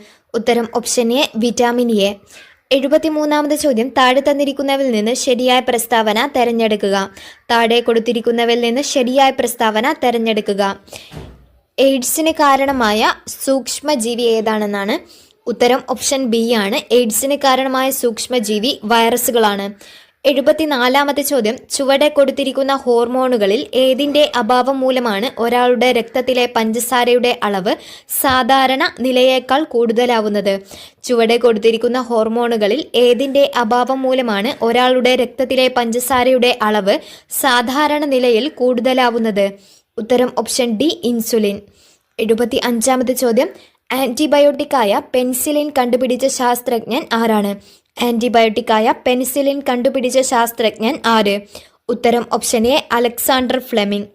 ഉത്തരം ഓപ്ഷൻ എ വിറ്റാമിൻ എ. 73-ാമത്തെ ചോദ്യം താഴെ തന്നിരിക്കുന്നവയിൽ നിന്ന് ശരിയായ പ്രസ്താവന തിരഞ്ഞെടുക്കുക. താഴെ കൊടുത്തിരിക്കുന്നവയിൽ നിന്ന് ശരിയായ പ്രസ്താവന തിരഞ്ഞെടുക്കുക. എയ്ഡ്സിന് കാരണമായ സൂക്ഷ്മജീവി ഏതാണെന്നാണ്. ഉത്തരം ഓപ്ഷൻ ബി ആണ്. എയ്ഡ്സിന് കാരണമായ സൂക്ഷ്മജീവി വൈറസുകളാണ്. 74-ാമത്തെ ചോദ്യം, ചുവടെ കൊടുത്തിരിക്കുന്ന ഹോർമോണുകളിൽ ഏതിന്റെ അഭാവം മൂലമാണ് ഒരാളുടെ രക്തത്തിലെ പഞ്ചസാരയുടെ അളവ് സാധാരണ നിലയേക്കാൾ കൂടുതലാവുന്നത്? ചുവടെ കൊടുത്തിരിക്കുന്ന ഹോർമോണുകളിൽ ഏതിന്റെ അഭാവം മൂലമാണ് ഒരാളുടെ രക്തത്തിലെ പഞ്ചസാരയുടെ അളവ് സാധാരണ നിലയിൽ കൂടുതലാവുന്നത്? ഉത്തരം ഓപ്ഷൻ ഡി, ഇൻസുലിൻ. 75-ാമത്തെ ചോദ്യം, ആന്റിബയോട്ടിക്കായ പെൻസിലിൻ കണ്ടുപിടിച്ച ശാസ്ത്രജ്ഞൻ ആരാണ്? ആന്റിബയോട്ടിക്കായ പെൻസിലിൻ കണ്ടുപിടിച്ച ശാസ്ത്രജ്ഞൻ ആര്? ഉത്തരം ഓപ്ഷൻ എ, അലക്സാണ്ടർ ഫ്ലെമിംഗ്.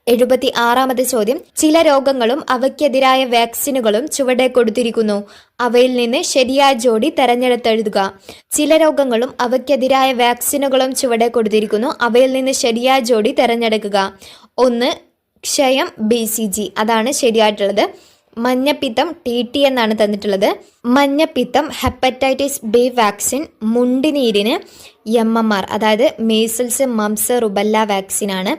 76-ാമത്തെ ചോദ്യം, ചില രോഗങ്ങളും അവയ്ക്കെതിരായ വാക്സിനുകളും ചുവടെ കൊടുത്തിരിക്കുന്നു. അവയിൽ നിന്ന് ശരിയായ ജോഡി തെരഞ്ഞെടുത്തെഴുതുക. ചില രോഗങ്ങളും അവയ്ക്കെതിരായ വാക്സിനുകളും ചുവടെ കൊടുത്തിരിക്കുന്നു. അവയിൽ നിന്ന് ശരിയായ ജോഡി തെരഞ്ഞെടുക്കുക. 1 ക്ഷയം, BCG, അതാണ് ശരിയായിട്ടുള്ളത്. മഞ്ഞപ്പിത്തം TT എന്നാണ് തന്നിട്ടുള്ളത്. മഞ്ഞപ്പിത്തം ഹെപ്പറ്റൈറ്റിസ് B വാക്സിൻ. മുണ്ടിനീരിന് MMR, അതായത് മീസിൽസ് മംസ് റുബല്ല വാക്സിനാണ്.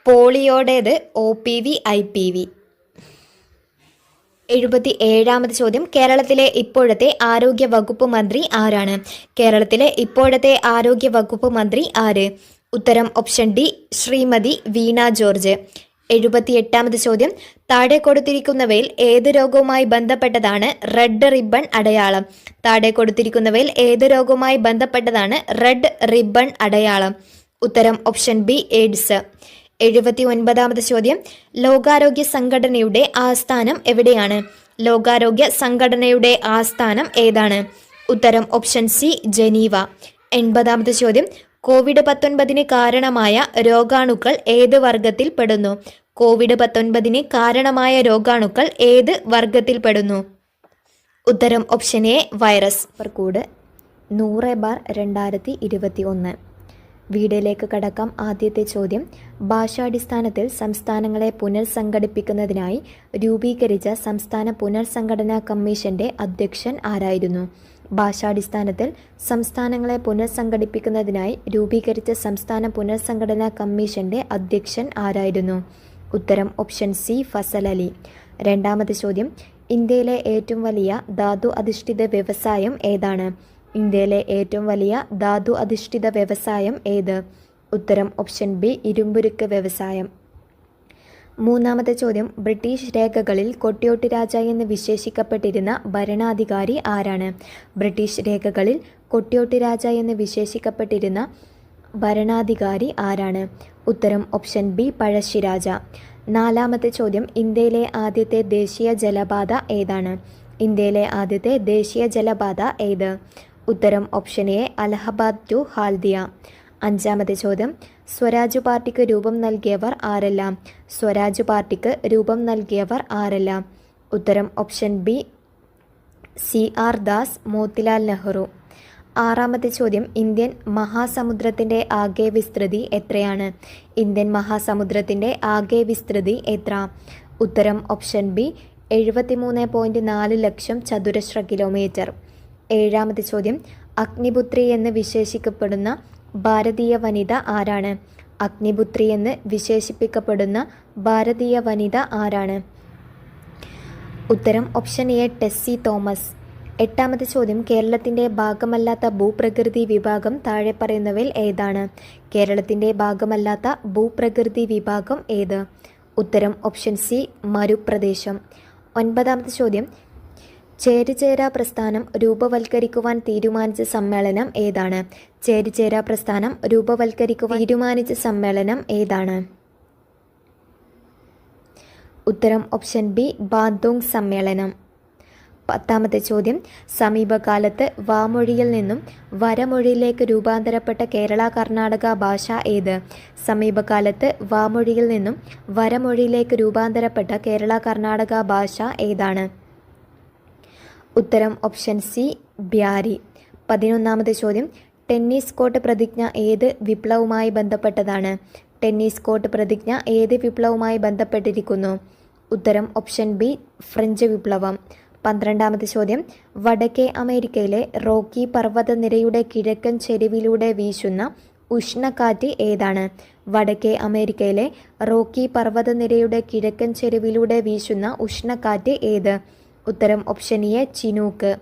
പോളിയോടേത് OPV IPV. 77-ാമത് ചോദ്യം, കേരളത്തിലെ ഇപ്പോഴത്തെ ആരോഗ്യ വകുപ്പ് മന്ത്രി ആരാണ്? കേരളത്തിലെ ഇപ്പോഴത്തെ ആരോഗ്യ വകുപ്പ് മന്ത്രി ആര്? ഉത്തരം ഓപ്ഷൻ ഡി, ശ്രീമതി വീണ ജോർജ്. 78-ാമത് ചോദ്യം, താഴെ കൊടുത്തിരിക്കുന്നവയിൽ ഏത് രോഗവുമായി ബന്ധപ്പെട്ടതാണ് റെഡ് റിബൺ അടയാളം? താഴെ കൊടുത്തിരിക്കുന്നവയിൽ ഏത് രോഗവുമായി ബന്ധപ്പെട്ടതാണ് റെഡ് റിബൺ അടയാളം? ഉത്തരം ഓപ്ഷൻ ബി, എയ്ഡ്സ്. 79-ാമത് ചോദ്യം, ലോകാരോഗ്യ സംഘടനയുടെ ആസ്ഥാനം എവിടെയാണ്? ലോകാരോഗ്യ സംഘടനയുടെ ആസ്ഥാനം ഏതാണ്? ഉത്തരം ഓപ്ഷൻ സി, ജനീവ. 80-ാമത് ചോദ്യം, COVID-19 കാരണമായ രോഗാണുക്കൾ ഏത് വർഗത്തിൽ പെടുന്നു? COVID-19 കാരണമായ രോഗാണുക്കൾ ഏത് വർഗത്തിൽ പെടുന്നു? ഉത്തരം ഓപ്ഷൻ എ, വൈറസ്. കോഡ് 100/2021. വീഡിയോയിലേക്ക് കടക്കാം. ആദ്യത്തെ ചോദ്യം, ഭാഷാടിസ്ഥാനത്തിൽ സംസ്ഥാനങ്ങളെ പുനർസംഘടിപ്പിക്കുന്നതിനായി രൂപീകരിച്ച സംസ്ഥാന പുനർസംഘടനാ കമ്മീഷന്റെ അധ്യക്ഷൻ ആരായിരുന്നു? ഭാഷാടിസ്ഥാനത്തിൽ സംസ്ഥാനങ്ങളെ പുനർസംഘടിപ്പിക്കുന്നതിനായി രൂപീകരിച്ച സംസ്ഥാന പുനർസംഘടനാ കമ്മീഷന്റെ അധ്യക്ഷൻ ആരായിരുന്നു? ഉത്തരം ഓപ്ഷൻ സി, ഫസൽ അലി. രണ്ടാമത്തെ ചോദ്യം, ഇന്ത്യയിലെ ഏറ്റവും വലിയ ധാതു അധിഷ്ഠിത വ്യവസായം ഏതാണ്? ഇന്ത്യയിലെ ഏറ്റവും വലിയ ധാതു അധിഷ്ഠിത വ്യവസായം ഏത്? ഉത്തരം ഓപ്ഷൻ ബി, ഇരുമ്പുരുക്ക് വ്യവസായം. മൂന്നാമത്തെ ചോദ്യം, ബ്രിട്ടീഷ് രേഖകളിൽ കൊട്ടിയോട്ട് രാജ എന്ന് വിശേഷിക്കപ്പെട്ടിരുന്ന ഭരണാധികാരി ആരാണ്? ബ്രിട്ടീഷ് രേഖകളിൽ കൊട്ടിയോട്ട് രാജ എന്ന് വിശേഷിക്കപ്പെട്ടിരുന്ന ഭരണാധികാരി ആരാണ്? ഉത്തരം ഓപ്ഷൻ ബി, പഴശ്ശിരാജ. നാലാമത്തെ ചോദ്യം, ഇന്ത്യയിലെ ആദ്യത്തെ ദേശീയ ജലപാത ഏതാണ്? ഇന്ത്യയിലെ ആദ്യത്തെ ദേശീയ ജലപാത ഏത്? ഉത്തരം option A, Allahabad to Haldia. അഞ്ചാമത്തെ ചോദ്യം, സ്വരാജ് പാർട്ടിക്ക് രൂപം നൽകിയവർ ആരെല്ലാം? സ്വരാജ് പാർട്ടിക്ക് രൂപം നൽകിയവർ ആരെല്ലാം? ഉത്തരം option B, CR Das, Motilal Nehru. ആറാമത്തെ ചോദ്യം, ഇന്ത്യൻ മഹാസമുദ്രത്തിൻ്റെ ആകെ വിസ്തൃതി എത്രയാണ്? ഇന്ത്യൻ മഹാസമുദ്രത്തിൻ്റെ ആകെ വിസ്തൃതി എത്ര? ഉത്തരം ഓപ്ഷൻ ബി, 73.4 ലക്ഷം ചതുരശ്ര കിലോമീറ്റർ. ഏഴാമത്തെ ചോദ്യം, അഗ്നിപുത്രി എന്ന് വിശേഷിക്കപ്പെടുന്ന ഭാരതീയ വനിത ആരാണ്? അഗ്നിപുത്രി എന്ന് വിശേഷിപ്പിക്കപ്പെടുന്ന ഭാരതീയ വനിത ആരാണ്? ഉത്തരം ഓപ്ഷൻ എ, ടെസ്സി തോമസ്. എട്ടാമത്തെ ചോദ്യം, കേരളത്തിൻ്റെ ഭാഗമല്ലാത്ത ഭൂപ്രകൃതി വിഭാഗം താഴെ പറയുന്നവയിൽ ഏതാണ്? കേരളത്തിൻ്റെ ഭാഗമല്ലാത്ത ഭൂപ്രകൃതി വിഭാഗം ഏത്? ഉത്തരം ഓപ്ഷൻ സി, മരുപ്രദേശം. ഒൻപതാമത്തെ ചോദ്യം, ചേരിചേരാ പ്രസ്ഥാനം രൂപവൽക്കരിക്കുവാൻ തീരുമാനിച്ച സമ്മേളനം ഏതാണ്? ചേരിചേരാ പ്രസ്ഥാനം രൂപവൽക്കരിക്കുവാൻ തീരുമാനിച്ച സമ്മേളനം ഏതാണ്? ഉത്തരം ഓപ്ഷൻ ബി, ബാന്തോങ് സമ്മേളനം. പത്താമത്തെ ചോദ്യം, സമീപകാലത്ത് വാമൊഴിയിൽ നിന്നും വരമൊഴിയിലേക്ക് രൂപാന്തരപ്പെട്ട കേരള കർണാടക ഭാഷ ഏത്? സമീപകാലത്ത് വാമൊഴിയിൽ നിന്നും വരമൊഴിയിലേക്ക് രൂപാന്തരപ്പെട്ട കേരള കർണാടക ഭാഷ ഏതാണ്? ഉത്തരം ഓപ്ഷൻ സി, ബ്യാരി. 11ാമത്തെ ചോദ്യം, ടെന്നീസ് കോർട്ട് പ്രതിജ്ഞ ഏത് വിപ്ലവവുമായി ബന്ധപ്പെട്ടതാണ്? ടെന്നീസ് കോർട്ട് പ്രതിജ്ഞ ഏത് വിപ്ലവവുമായി ബന്ധപ്പെട്ടിരിക്കുന്നു? ഉത്തരം ഓപ്ഷൻ ബി, ഫ്രഞ്ച് വിപ്ലവം. 12ാമത്തെ ചോദ്യം, വടക്കേ അമേരിക്കയിലെ റോക്കി പർവ്വതനിരയുടെ കിഴക്കൻ ചെരുവിലൂടെ വീശുന്ന ഉഷ്ണക്കാറ്റ് ഏതാണ്? വടക്കേ അമേരിക്കയിലെ റോക്കി പർവ്വതനിരയുടെ കിഴക്കൻ ചെരുവിലൂടെ വീശുന്ന ഉഷ്ണക്കാറ്റ് ഏത്? ഉത്തരം ഓപ്ഷൻ എ, ചിനൂക്ക്.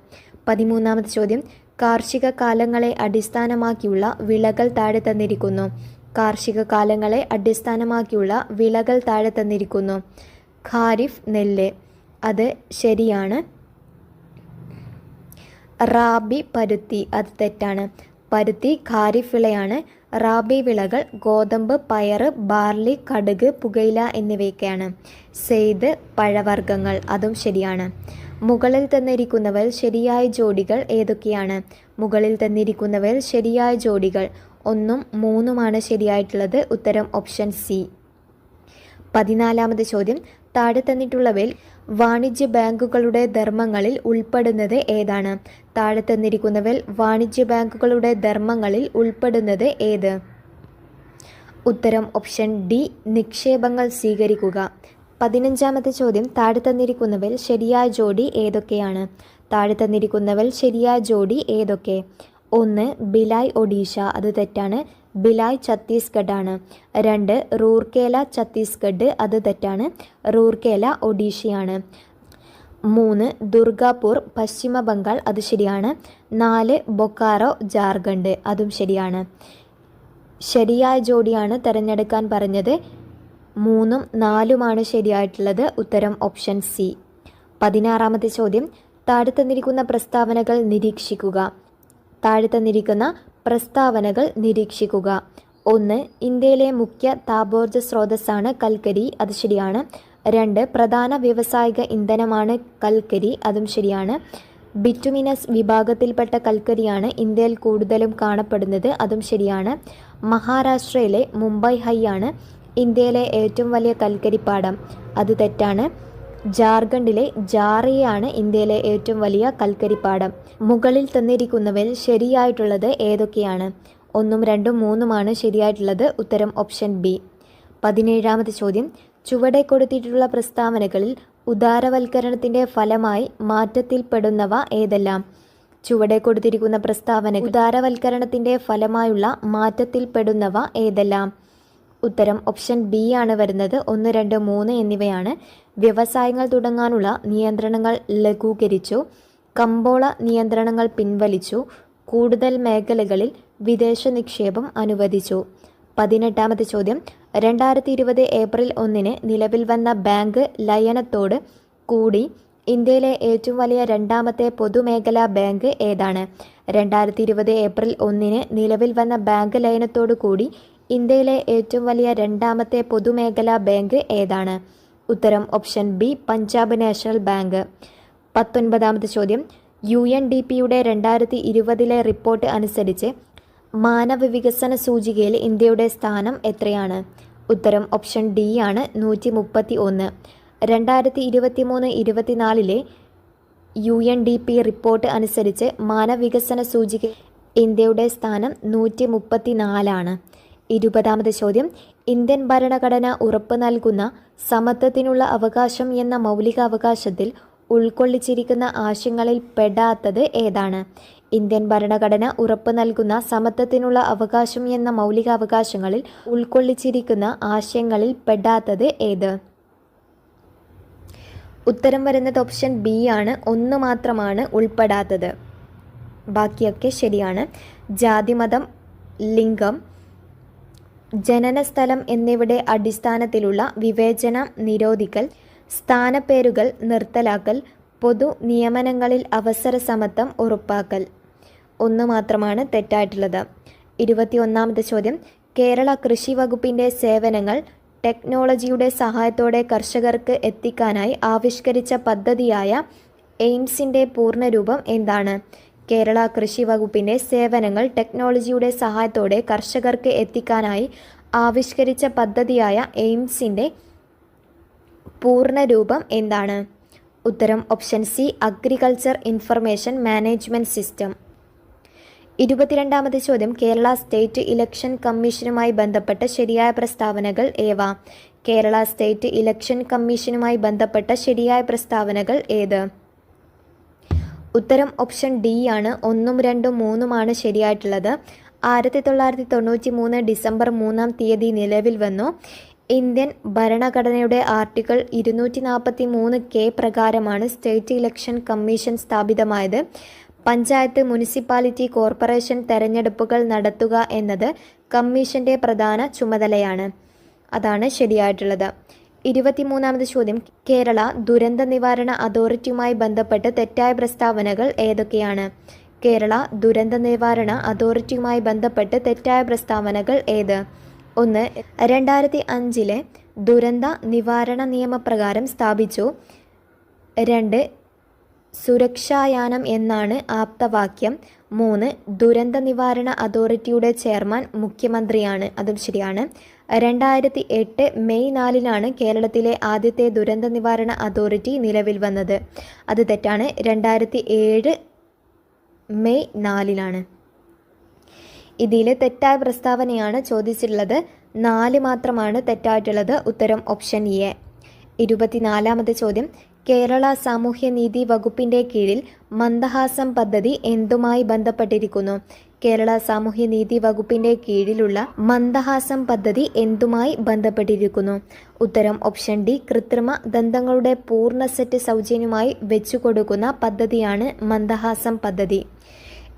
13ാമത്തെ ചോദ്യം, കാർഷിക കാലങ്ങളെ അടിസ്ഥാനമാക്കിയുള്ള വിളകൾ താഴെ തന്നിരിക്കുന്നു. കാർഷിക കാലങ്ങളെ അടിസ്ഥാനമാക്കിയുള്ള വിളകൾ താഴെ തന്നിരിക്കുന്നു. ഖാരിഫ് നെല്ല്, അത് ശരിയാണ്. റാബി പരുത്തി, അത് തെറ്റാണ്. പരുത്തി ഖാരിഫ് വിളയാണ്. റാബി വിളകൾ ഗോതമ്പ്, പയറ്, ബാർലി, കടുക്, പുകയില എന്നിവയൊക്കെയാണ്. സെയ്ദ് പഴവർഗ്ഗങ്ങൾ, അതും ശരിയാണ്. മുകളിൽ തന്നിരിക്കുന്നവയിൽ ശരിയായ ജോഡികൾ ഏതൊക്കെയാണ്? മുകളിൽ തന്നിരിക്കുന്നവയിൽ ശരിയായ ജോഡികൾ 1ഉം 3ഉമാണ് ശരിയായിട്ടുള്ളത്. ഉത്തരം ഓപ്ഷൻ സി. 14ാമത്തെ ചോദ്യം, താഴെ തന്നിട്ടുള്ളവയിൽ വാണിജ്യ ബാങ്കുകളുടെ ധർമ്മങ്ങളിൽ ഉൾപ്പെടുന്നത് ഏതാണ്? താഴെ തന്നിരിക്കുന്നവയിൽ വാണിജ്യ ബാങ്കുകളുടെ ധർമ്മങ്ങളിൽ ഉൾപ്പെടുന്നത് ഏത്? ഉത്തരം ഓപ്ഷൻ ഡി, നിക്ഷേപങ്ങൾ സ്വീകരിക്കുക. 15ാമത്തെ ചോദ്യം, താഴെ തന്നിരിക്കുന്നവയിൽ ശരിയായ ജോഡി ഏതൊക്കെയാണ്? താഴെ തന്നിരിക്കുന്നവയിൽ ശരിയായ ജോഡി ഏതൊക്കെ? 1 ഭിലായ് ഒഡീഷ, അത് തെറ്റാണ്. ഭിലായ് ഛത്തീസ്ഗഡ് ആണ്. 2 റൂർക്കേല ഛത്തീസ്ഗഡ്, അത് തെറ്റാണ്. റൂർക്കേല ഒഡീഷയാണ്. 3 ദുർഗാപൂർ പശ്ചിമ ബംഗാൾ, അത് ശരിയാണ്. 4 ബൊക്കാറോ ജാർഖണ്ഡ്, അതും ശരിയാണ്. ശരിയായ ജോഡിയാണ് തിരഞ്ഞെടുക്കാൻ പറഞ്ഞത്. 3ഉം 4ഉമാണ് ശരിയായിട്ടുള്ളത്. ഉത്തരം ഓപ്ഷൻ സി. 16ാമത്തെ ചോദ്യം, താഴെ തന്നിരിക്കുന്ന പ്രസ്താവനകൾ നിരീക്ഷിക്കുക. താഴെ തന്നിരിക്കുന്ന പ്രസ്താവനകൾ നിരീക്ഷിക്കുക. 1 ഇന്ത്യയിലെ മുഖ്യ താപോർജ്ജ സ്രോതസ്സാണ് കൽക്കരി, അത് ശരിയാണ്. 2 പ്രധാന വ്യാവസായിക ഇന്ധനമാണ് കൽക്കരി, അതും ശരിയാണ്. ബിറ്റുമിനസ് വിഭാഗത്തിൽപ്പെട്ട കൽക്കരിയാണ് ഇന്ത്യയിൽ കൂടുതലും കാണപ്പെടുന്നത്, അതും ശരിയാണ്. മഹാരാഷ്ട്രയിലെ മുംബൈ ഹൈ ആണ് ഇന്ത്യയിലെ ഏറ്റവും വലിയ കൽക്കരിപ്പാടം, അത് തെറ്റാണ്. ജാർഖണ്ഡിലെ ജാറിയാണ് ഇന്ത്യയിലെ ഏറ്റവും വലിയ കൽക്കരിപ്പാടം. മുകളിൽ തന്നിരിക്കുന്നവയിൽ ശരിയായിട്ടുള്ളത് ഏതൊക്കെയാണ്? 1ഉം 2ഉം 3ഉമാണ് ശരിയായിട്ടുള്ളത്. ഉത്തരം ഓപ്ഷൻ ബി. 17ാമത്തെ ചോദ്യം, ചുവടെ കൊടുത്തിട്ടുള്ള പ്രസ്താവനകളിൽ ഉദാരവൽക്കരണത്തിൻ്റെ ഫലമായി മാറ്റത്തിൽപ്പെടുന്നവ ഏതെല്ലാം? ചുവടെ കൊടുത്തിരിക്കുന്ന പ്രസ്താവന ഉദാരവൽക്കരണത്തിൻ്റെ ഫലമായുള്ള മാറ്റത്തിൽപ്പെടുന്നവ ഏതെല്ലാം? ഉത്തരം ഓപ്ഷൻ ബി ആണ് വരുന്നത്. 1, 2, 3 എന്നിവയാണ്. വ്യവസായങ്ങൾ തുടങ്ങാനുള്ള നിയന്ത്രണങ്ങൾ ലഘൂകരിച്ചു. കമ്പോള നിയന്ത്രണങ്ങൾ പിൻവലിച്ചു. കൂടുതൽ മേഖലകളിൽ വിദേശ നിക്ഷേപം അനുവദിച്ചു. 18ാമത്തെ ചോദ്യം, 2020 ഏപ്രിൽ 1 നിലവിൽ വന്ന ബാങ്ക് ലയനത്തോട് കൂടി ഇന്ത്യയിലെ ഏറ്റവും വലിയ രണ്ടാമത്തെ പൊതുമേഖലാ ബാങ്ക് ഏതാണ്? 2020 ഏപ്രിൽ 1 നിലവിൽ വന്ന ബാങ്ക് ലയനത്തോടു കൂടി ഇന്ത്യയിലെ ഏറ്റവും വലിയ രണ്ടാമത്തെ പൊതുമേഖലാ ബാങ്ക് ഏതാണ്? ഉത്തരം option B, Punjab national bank. 19ാമത്തെ ചോദ്യം, UNDPയുടെ 2020 റിപ്പോർട്ട് അനുസരിച്ച് മാനവ വികസന സൂചികയിൽ ഇന്ത്യയുടെ സ്ഥാനം എത്രയാണ്? ഉത്തരം ഓപ്ഷൻ ഡി ആണ്, 131. 2023-24 UNDP റിപ്പോർട്ട് അനുസരിച്ച് മാനവ വികസന സൂചിക ഇന്ത്യയുടെ സ്ഥാനം 134 ആണ്. 20ാമത്തെ ചോദ്യം, ഇന്ത്യൻ ഭരണഘടന ഉറപ്പ് നൽകുന്ന സമത്വത്തിനുള്ള അവകാശം എന്ന മൗലികാവകാശത്തിൽ ഉൾക്കൊള്ളിച്ചിരിക്കുന്ന ആശയങ്ങളിൽ പെടാത്തത് ഏതാണ്? ഇന്ത്യൻ ഭരണഘടന ഉറപ്പ് നൽകുന്ന സമത്വത്തിനുള്ള അവകാശം എന്ന മൗലികാവകാശങ്ങളിൽ ഉൾക്കൊള്ളിച്ചിരിക്കുന്ന ആശയങ്ങളിൽ പെടാത്തത് ഏത്? ഉത്തരം വരുന്നത് ഓപ്ഷൻ ബി ആണ്, 1 മാത്രമാണ് ഉൾപ്പെടാത്തത്. ബാക്കിയൊക്കെ ശരിയാണ്. ജാതിമതം, ലിംഗം, ജനനസ്ഥലം എന്നിവയുടെ അടിസ്ഥാനത്തിലുള്ള വിവേചനം നിരോധിക്കൽ, സ്ഥാനപ്പേരുകൾ നിർത്തലാക്കൽ, പൊതു നിയമനങ്ങളിൽ അവസര സമത്വം ഉറപ്പാക്കൽ. 1 മാത്രമാണ് തെറ്റായിട്ടുള്ളത്. 21ാമത്തെ ചോദ്യം, കേരള കൃഷി വകുപ്പിൻ്റെ സേവനങ്ങൾ ടെക്നോളജിയുടെ സഹായത്തോടെ കർഷകർക്ക് എത്തിക്കാനായി ആവിഷ്കരിച്ച പദ്ധതിയായ എയിംസിൻ്റെ പൂർണ്ണരൂപം എന്താണ്? കേരള കൃഷി വകുപ്പിൻ്റെ സേവനങ്ങൾ ടെക്നോളജിയുടെ സഹായത്തോടെ കർഷകർക്ക് എത്തിക്കാനായി ആവിഷ്കരിച്ച പദ്ധതിയായ എയിംസിൻ്റെ പൂർണ്ണരൂപം എന്താണ്? ഉത്തരം option C, agriculture information management system. 22ാമത്തെ ചോദ്യം, കേരള സ്റ്റേറ്റ് ഇലക്ഷൻ കമ്മീഷനുമായി ബന്ധപ്പെട്ട ശരിയായ പ്രസ്താവനകൾ ഏവ? കേരള സ്റ്റേറ്റ് ഇലക്ഷൻ കമ്മീഷനുമായി ബന്ധപ്പെട്ട ശരിയായ പ്രസ്താവനകൾ ഏത്? ഉത്തരം ഓപ്ഷൻ ഡി ആണ്, 1, 2, 3ഉമാണ് ശരിയായിട്ടുള്ളത്. 1993 ഡിസംബർ 3 നിലവിൽ വന്നു. ഇന്ത്യൻ ഭരണഘടനയുടെ ആർട്ടിക്കിൾ 243 കെ പ്രകാരമാണ് സ്റ്റേറ്റ് ഇലക്ഷൻ കമ്മീഷൻ സ്ഥാപിതമായത്. പഞ്ചായത്ത്, മുനിസിപ്പാലിറ്റി, കോർപ്പറേഷൻ തെരഞ്ഞെടുപ്പുകൾ നടത്തുക എന്നത് കമ്മീഷന്റെ പ്രധാന ചുമതലയാണ്. അതാണ് ശരിയായിട്ടുള്ളത്. 23ാമത് ചോദ്യം, കേരള ദുരന്ത നിവാരണ അതോറിറ്റിയുമായി ബന്ധപ്പെട്ട് തെറ്റായ പ്രസ്താവനകൾ ഏതൊക്കെയാണ്? കേരള ദുരന്ത നിവാരണ അതോറിറ്റിയുമായി ബന്ധപ്പെട്ട് തെറ്റായ പ്രസ്താവനകൾ ഏത്? 1. 2005 ദുരന്ത നിവാരണ നിയമപ്രകാരം സ്ഥാപിച്ചു. 2. സുരക്ഷായാനം എന്നാണ് ആപ്തവാക്യം. 3. ദുരന്ത നിവാരണ അതോറിറ്റിയുടെ ചെയർമാൻ മുഖ്യമന്ത്രിയാണ്. അതും ശരിയാണ്. 2008 മെയ് 4 കേരളത്തിലെ ആദ്യത്തെ ദുരന്ത നിവാരണ അതോറിറ്റി നിലവിൽ വന്നത്. അത് തെറ്റാണ്. 2007 മെയ് 4 ഇതിൽ തെറ്റായ പ്രസ്താവനയാണ് ചോദിച്ചിട്ടുള്ളത്. 4 മാത്രമാണ് തെറ്റായിട്ടുള്ളത്. ഉത്തരം ഓപ്ഷൻ എ. 24ാമത്തെ ചോദ്യം, കേരള സാമൂഹ്യനീതി വകുപ്പിന്റെ കീഴിൽ മന്ദഹാസം പദ്ധതി എന്തുമായി ബന്ധപ്പെട്ടിരിക്കുന്നു? കേരള സാമൂഹ്യനീതി വകുപ്പിന്റെ കീഴിലുള്ള മന്ദഹാസം പദ്ധതി എന്തുമായി ബന്ധപ്പെട്ടിരിക്കുന്നു? ഉത്തരം ഓപ്ഷൻ ഡി. കൃത്രിമ ദന്തങ്ങളുടെ പൂർണ്ണ സെറ്റ് സൗജന്യമായി വെച്ചുകൊടുക്കുന്ന പദ്ധതിയാണ് മന്ദഹാസം പദ്ധതി.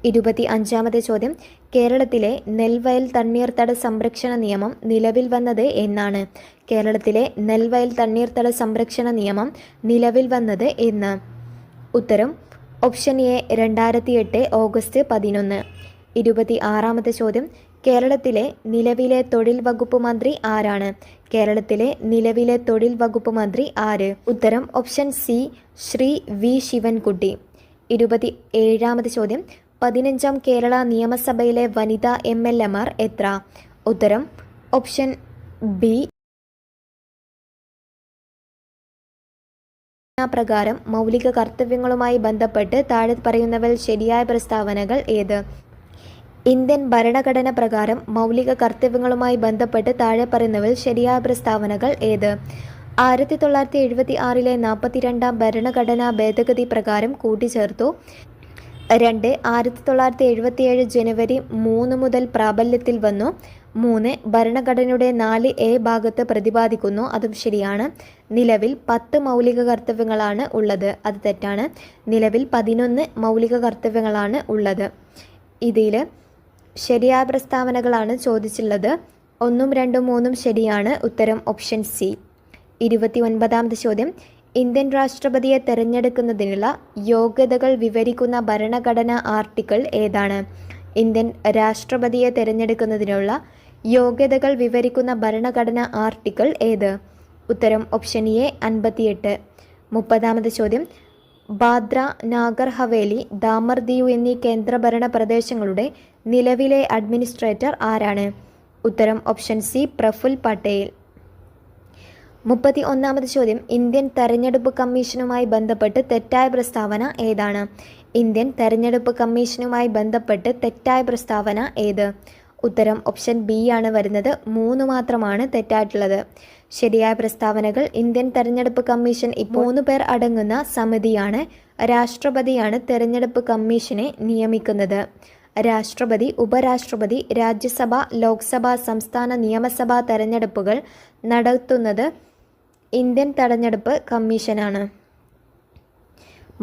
25ാമത്തെ ചോദ്യം, കേരളത്തിലെ നെൽവയൽ തണ്ണീർത്തട സംരക്ഷണ നിയമം നിലവിൽ വന്നത് എന്നാണ്? കേരളത്തിലെ നെൽവയൽ തണ്ണീർത്തട സംരക്ഷണ നിയമം നിലവിൽ വന്നത് എന്ന്? ഉത്തരം ഓപ്ഷൻ എ. 2008 ഓഗസ്റ്റ് 11. 26ാമത്തെ ചോദ്യം, കേരളത്തിലെ നിലവിലെ തൊഴിൽ വകുപ്പ് മന്ത്രി ആരാണ്? കേരളത്തിലെ നിലവിലെ തൊഴിൽ വകുപ്പ് മന്ത്രി ആര്? ഉത്തരം option C. Shri V Sivankutty. 27ാമത്തെ ചോദ്യം, 15ാം കേരള നിയമസഭയിലെ വനിതാ MLAമാർ എത്ര? ഉത്തരം ഓപ്ഷൻ ബി. പ്രകാരം മൗലിക കർത്തവ്യങ്ങളുമായി ബന്ധപ്പെട്ട് താഴെ പറയുന്നവയിൽ ശരിയായ പ്രസ്താവനകൾ ഏത്? ഇന്ത്യൻ ഭരണഘടന പ്രകാരം മൗലിക കർത്തവ്യങ്ങളുമായി ബന്ധപ്പെട്ട് താഴെ പറയുന്നവയിൽ ശരിയായ പ്രസ്താവനകൾ ഏത്? 1976 42ാം ഭരണഘടനാ ഭേദഗതി പ്രകാരം കൂട്ടിച്ചേർത്തു. 2. 1977 ജനുവരി 3 മുതൽ പ്രാബല്യത്തിൽ വന്നു. 3. ഭരണഘടനയുടെ 4A ഭാഗത്ത് പ്രതിപാദിക്കുന്നു. അതും ശരിയാണ്. നിലവിൽ 10 മൗലിക കർത്തവ്യങ്ങളാണ് ഉള്ളത്. അത് തെറ്റാണ്. നിലവിൽ 11 മൗലിക കർത്തവ്യങ്ങളാണ് ഉള്ളത്. ഇതിൽ ശരിയായ പ്രസ്താവനകളാണ് ചോദിച്ചുള്ളത്. 1, 2, 3 ശരിയാണ്. ഉത്തരം ഓപ്ഷൻ സി. 29ാമത്തെ ചോദ്യം, ഇന്ത്യൻ രാഷ്ട്രപതിയെ തെരഞ്ഞെടുക്കുന്നതിനുള്ള യോഗ്യതകൾ വിവരിക്കുന്ന ഭരണഘടനാ ആർട്ടിക്കിൾ ഏതാണ്? ഇന്ത്യൻ രാഷ്ട്രപതിയെ തെരഞ്ഞെടുക്കുന്നതിനുള്ള യോഗ്യതകൾ വിവരിക്കുന്ന ഭരണഘടനാ ആർട്ടിക്കിൾ ഏത്? ഉത്തരം ഓപ്ഷൻ എ. 58. 30ാമത്തെ ചോദ്യം, ബാദ്ര, നാഗർ ഹവേലി, ദാമർ ദിയു എന്നീ കേന്ദ്രഭരണ പ്രദേശങ്ങളുടെ നിലവിലെ അഡ്മിനിസ്ട്രേറ്റർ ആരാണ്? ഉത്തരം ഓപ്ഷൻ സി. പ്രഫുൽ പട്ടേൽ. 31ാമത് ചോദ്യം, ഇന്ത്യൻ തെരഞ്ഞെടുപ്പ് കമ്മീഷനുമായി ബന്ധപ്പെട്ട് തെറ്റായ പ്രസ്താവന ഏതാണ്? ഇന്ത്യൻ തെരഞ്ഞെടുപ്പ് കമ്മീഷനുമായി ബന്ധപ്പെട്ട് തെറ്റായ പ്രസ്താവന ഏത്? ഉത്തരം ഓപ്ഷൻ ബി ആണ് വരുന്നത്. 3 മാത്രമാണ് തെറ്റായിട്ടുള്ളത്. ശരിയായ പ്രസ്താവനകൾ, ഇന്ത്യൻ തെരഞ്ഞെടുപ്പ് കമ്മീഷൻ 3 പേർ അടങ്ങുന്ന സമിതിയാണ്. രാഷ്ട്രപതിയാണ് തെരഞ്ഞെടുപ്പ് കമ്മീഷനെ നിയമിക്കുന്നത്. രാഷ്ട്രപതി, ഉപരാഷ്ട്രപതി, രാജ്യസഭ, ലോക്സഭ, സംസ്ഥാന നിയമസഭാ തെരഞ്ഞെടുപ്പുകൾ നടത്തുന്നത് ഇന്ത്യൻ തെരഞ്ഞെടുപ്പ് കമ്മീഷനാണ്.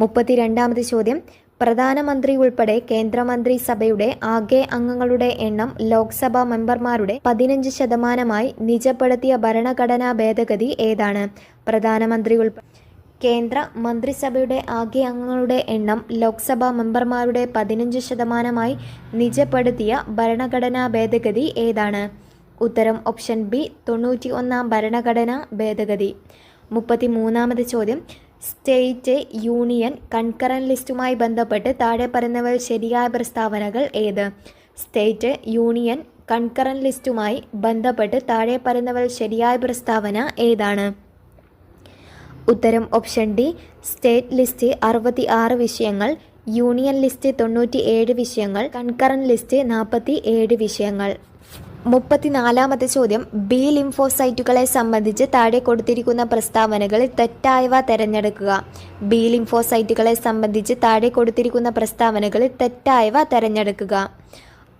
32ാമത് ചോദ്യം, പ്രധാനമന്ത്രി ഉൾപ്പെടെ കേന്ദ്രമന്ത്രിസഭയുടെ ആകെ അംഗങ്ങളുടെ എണ്ണം ലോക്സഭാ മെമ്പർമാരുടെ 15% നിജപ്പെടുത്തിയ ഭരണഘടനാ ഭേദഗതി ഏതാണ്? പ്രധാനമന്ത്രി ഉൾപ്പെടെ കേന്ദ്ര മന്ത്രിസഭയുടെ ആകെ അംഗങ്ങളുടെ എണ്ണം ലോക്സഭാ മെമ്പർമാരുടെ 15% നിജപ്പെടുത്തിയ ഭരണഘടനാ ഭേദഗതി ഏതാണ്? ഉത്തരം ഓപ്ഷൻ ബി. 91ാം ഭരണഘടനാ ഭേദഗതി. 33ാമത് ചോദ്യം, സ്റ്റേറ്റ് യൂണിയൻ കൺകറന്റ് ലിസ്റ്റുമായി ബന്ധപ്പെട്ട് താഴെ പറയുന്നവയിൽ ശരിയായ പ്രസ്താവനകൾ ഏത്? സ്റ്റേറ്റ് യൂണിയൻ കൺകറന്റ് ലിസ്റ്റുമായി ബന്ധപ്പെട്ട് താഴെ പറയുന്നവയിൽ ശരിയായ പ്രസ്താവന ഏതാണ്? ഉത്തരം ഓപ്ഷൻ ഡി. സ്റ്റേറ്റ് ലിസ്റ്റ് 66 വിഷയങ്ങൾ, യൂണിയൻ ലിസ്റ്റ് 97 വിഷയങ്ങൾ, കൺകറന്റ് ലിസ്റ്റ് 47 വിഷയങ്ങൾ. 34ാമത്തെ ചോദ്യം, ബി ലിംഫോസൈറ്റുകളെ സംബന്ധിച്ച് താഴെ കൊടുത്തിരിക്കുന്ന പ്രസ്താവനകളിൽ തെറ്റായവ തിരഞ്ഞെടുക്കുക. ബി ലിംഫോസൈറ്റുകളെ സംബന്ധിച്ച് താഴെ കൊടുത്തിരിക്കുന്ന പ്രസ്താവനകളിൽ തെറ്റായവ തിരഞ്ഞെടുക്കുക.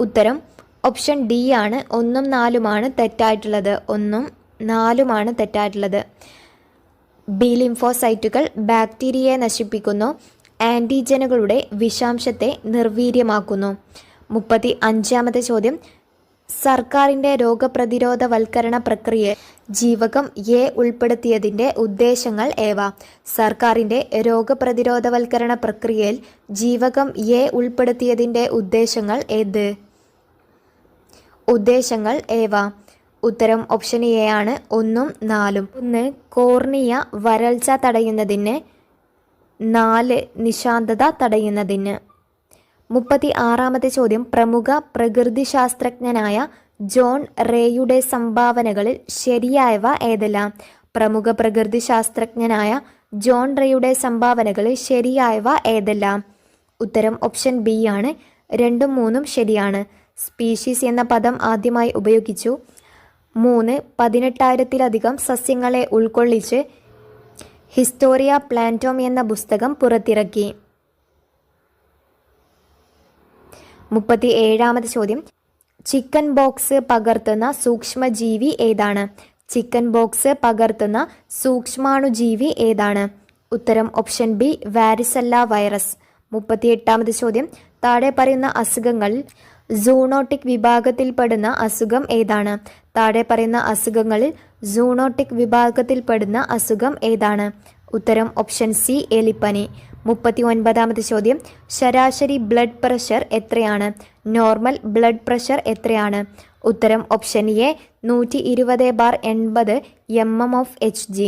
ഉത്തരം ഓപ്ഷൻ ഡി ആണ്. 1ഉം 4ഉമാണ് തെറ്റായിട്ടുള്ളത്. 1ഉം 4ഉമാണ് തെറ്റായിട്ടുള്ളത്. ബി ലിംഫോസൈറ്റുകൾ ബാക്ടീരിയയെ നശിപ്പിക്കുന്നു. ആൻറ്റിജനുകളുടെ വിഷാംശത്തെ നിർവീര്യമാക്കുന്നു. 35-ാമത്തെ ചോദ്യം, സർക്കാരിൻ്റെ രോഗപ്രതിരോധവൽക്കരണ പ്രക്രിയയിൽ ജീവകം എ ഉൾപ്പെടുത്തിയതിൻ്റെ ഉദ്ദേശങ്ങൾ ഏവ? സർക്കാരിൻ്റെ രോഗപ്രതിരോധവൽക്കരണ പ്രക്രിയയിൽ ജീവകം എ ഉൾപ്പെടുത്തിയതിൻ്റെ ഉദ്ദേശങ്ങൾ ഏത്? ഉദ്ദേശങ്ങൾ ഏവ? ഉത്തരം ഓപ്ഷൻ എ ആണ് 1ഉം 4ഉം. 1 കോർണിയ വരൾച്ച തടയുന്നതിന്, 4 നിശാന്തത തടയുന്നതിന്. 36-ാമത്തെ ചോദ്യം, പ്രമുഖ പ്രകൃതിശാസ്ത്രജ്ഞനായ ജോൺ റേയുടെ സംഭാവനകളിൽ ശരിയായവ ഏതെല്ലാം? പ്രമുഖ പ്രകൃതിശാസ്ത്രജ്ഞനായ ജോൺ റേയുടെ സംഭാവനകളിൽ ശരിയായവ ഏതെല്ലാം? ഉത്തരം ഓപ്ഷൻ ബി ആണ് 2ഉം 3ഉം ശരിയാണ്. സ്പീഷീസ് എന്ന പദം ആദ്യമായി ഉപയോഗിച്ചു. 3 18,000-ലധികം സസ്യങ്ങളെ ഉൾക്കൊള്ളിച്ച് ഹിസ്റ്റോറിയ പ്ലാന്റോം എന്ന പുസ്തകം പുറത്തിറക്കി. 37-ാമത്തെ ചോദ്യം, ചിക്കൻ ബോക്സ് പകർത്തുന്ന സൂക്ഷ്മജീവി ഏതാണ്? ചിക്കൻ ബോക്സ് പകർത്തുന്ന സൂക്ഷ്മാണുജീവി ഏതാണ്? ഉത്തരം ഓപ്ഷൻ ബി വാരിസെല്ല വൈറസ്. 38-ാമത്തെ ചോദ്യം, താഴെ പറയുന്ന അസുഖങ്ങളിൽ സൂണോട്ടിക് വിഭാഗത്തിൽപ്പെടുന്ന അസുഖം ഏതാണ്? താഴെ പറയുന്ന അസുഖങ്ങളിൽ സൂണോട്ടിക് വിഭാഗത്തിൽപ്പെടുന്ന അസുഖം ഏതാണ്? ഉത്തരം ഓപ്ഷൻ സി എലിപ്പനി. 39-ാമത്തെ ചോദ്യം, ശരാശരി ബ്ലഡ് പ്രഷർ എത്രയാണ്? നോർമൽ ബ്ലഡ് പ്രഷർ എത്രയാണ്? ഉത്തരം ഓപ്ഷൻ എ 120/80 mm/Hg.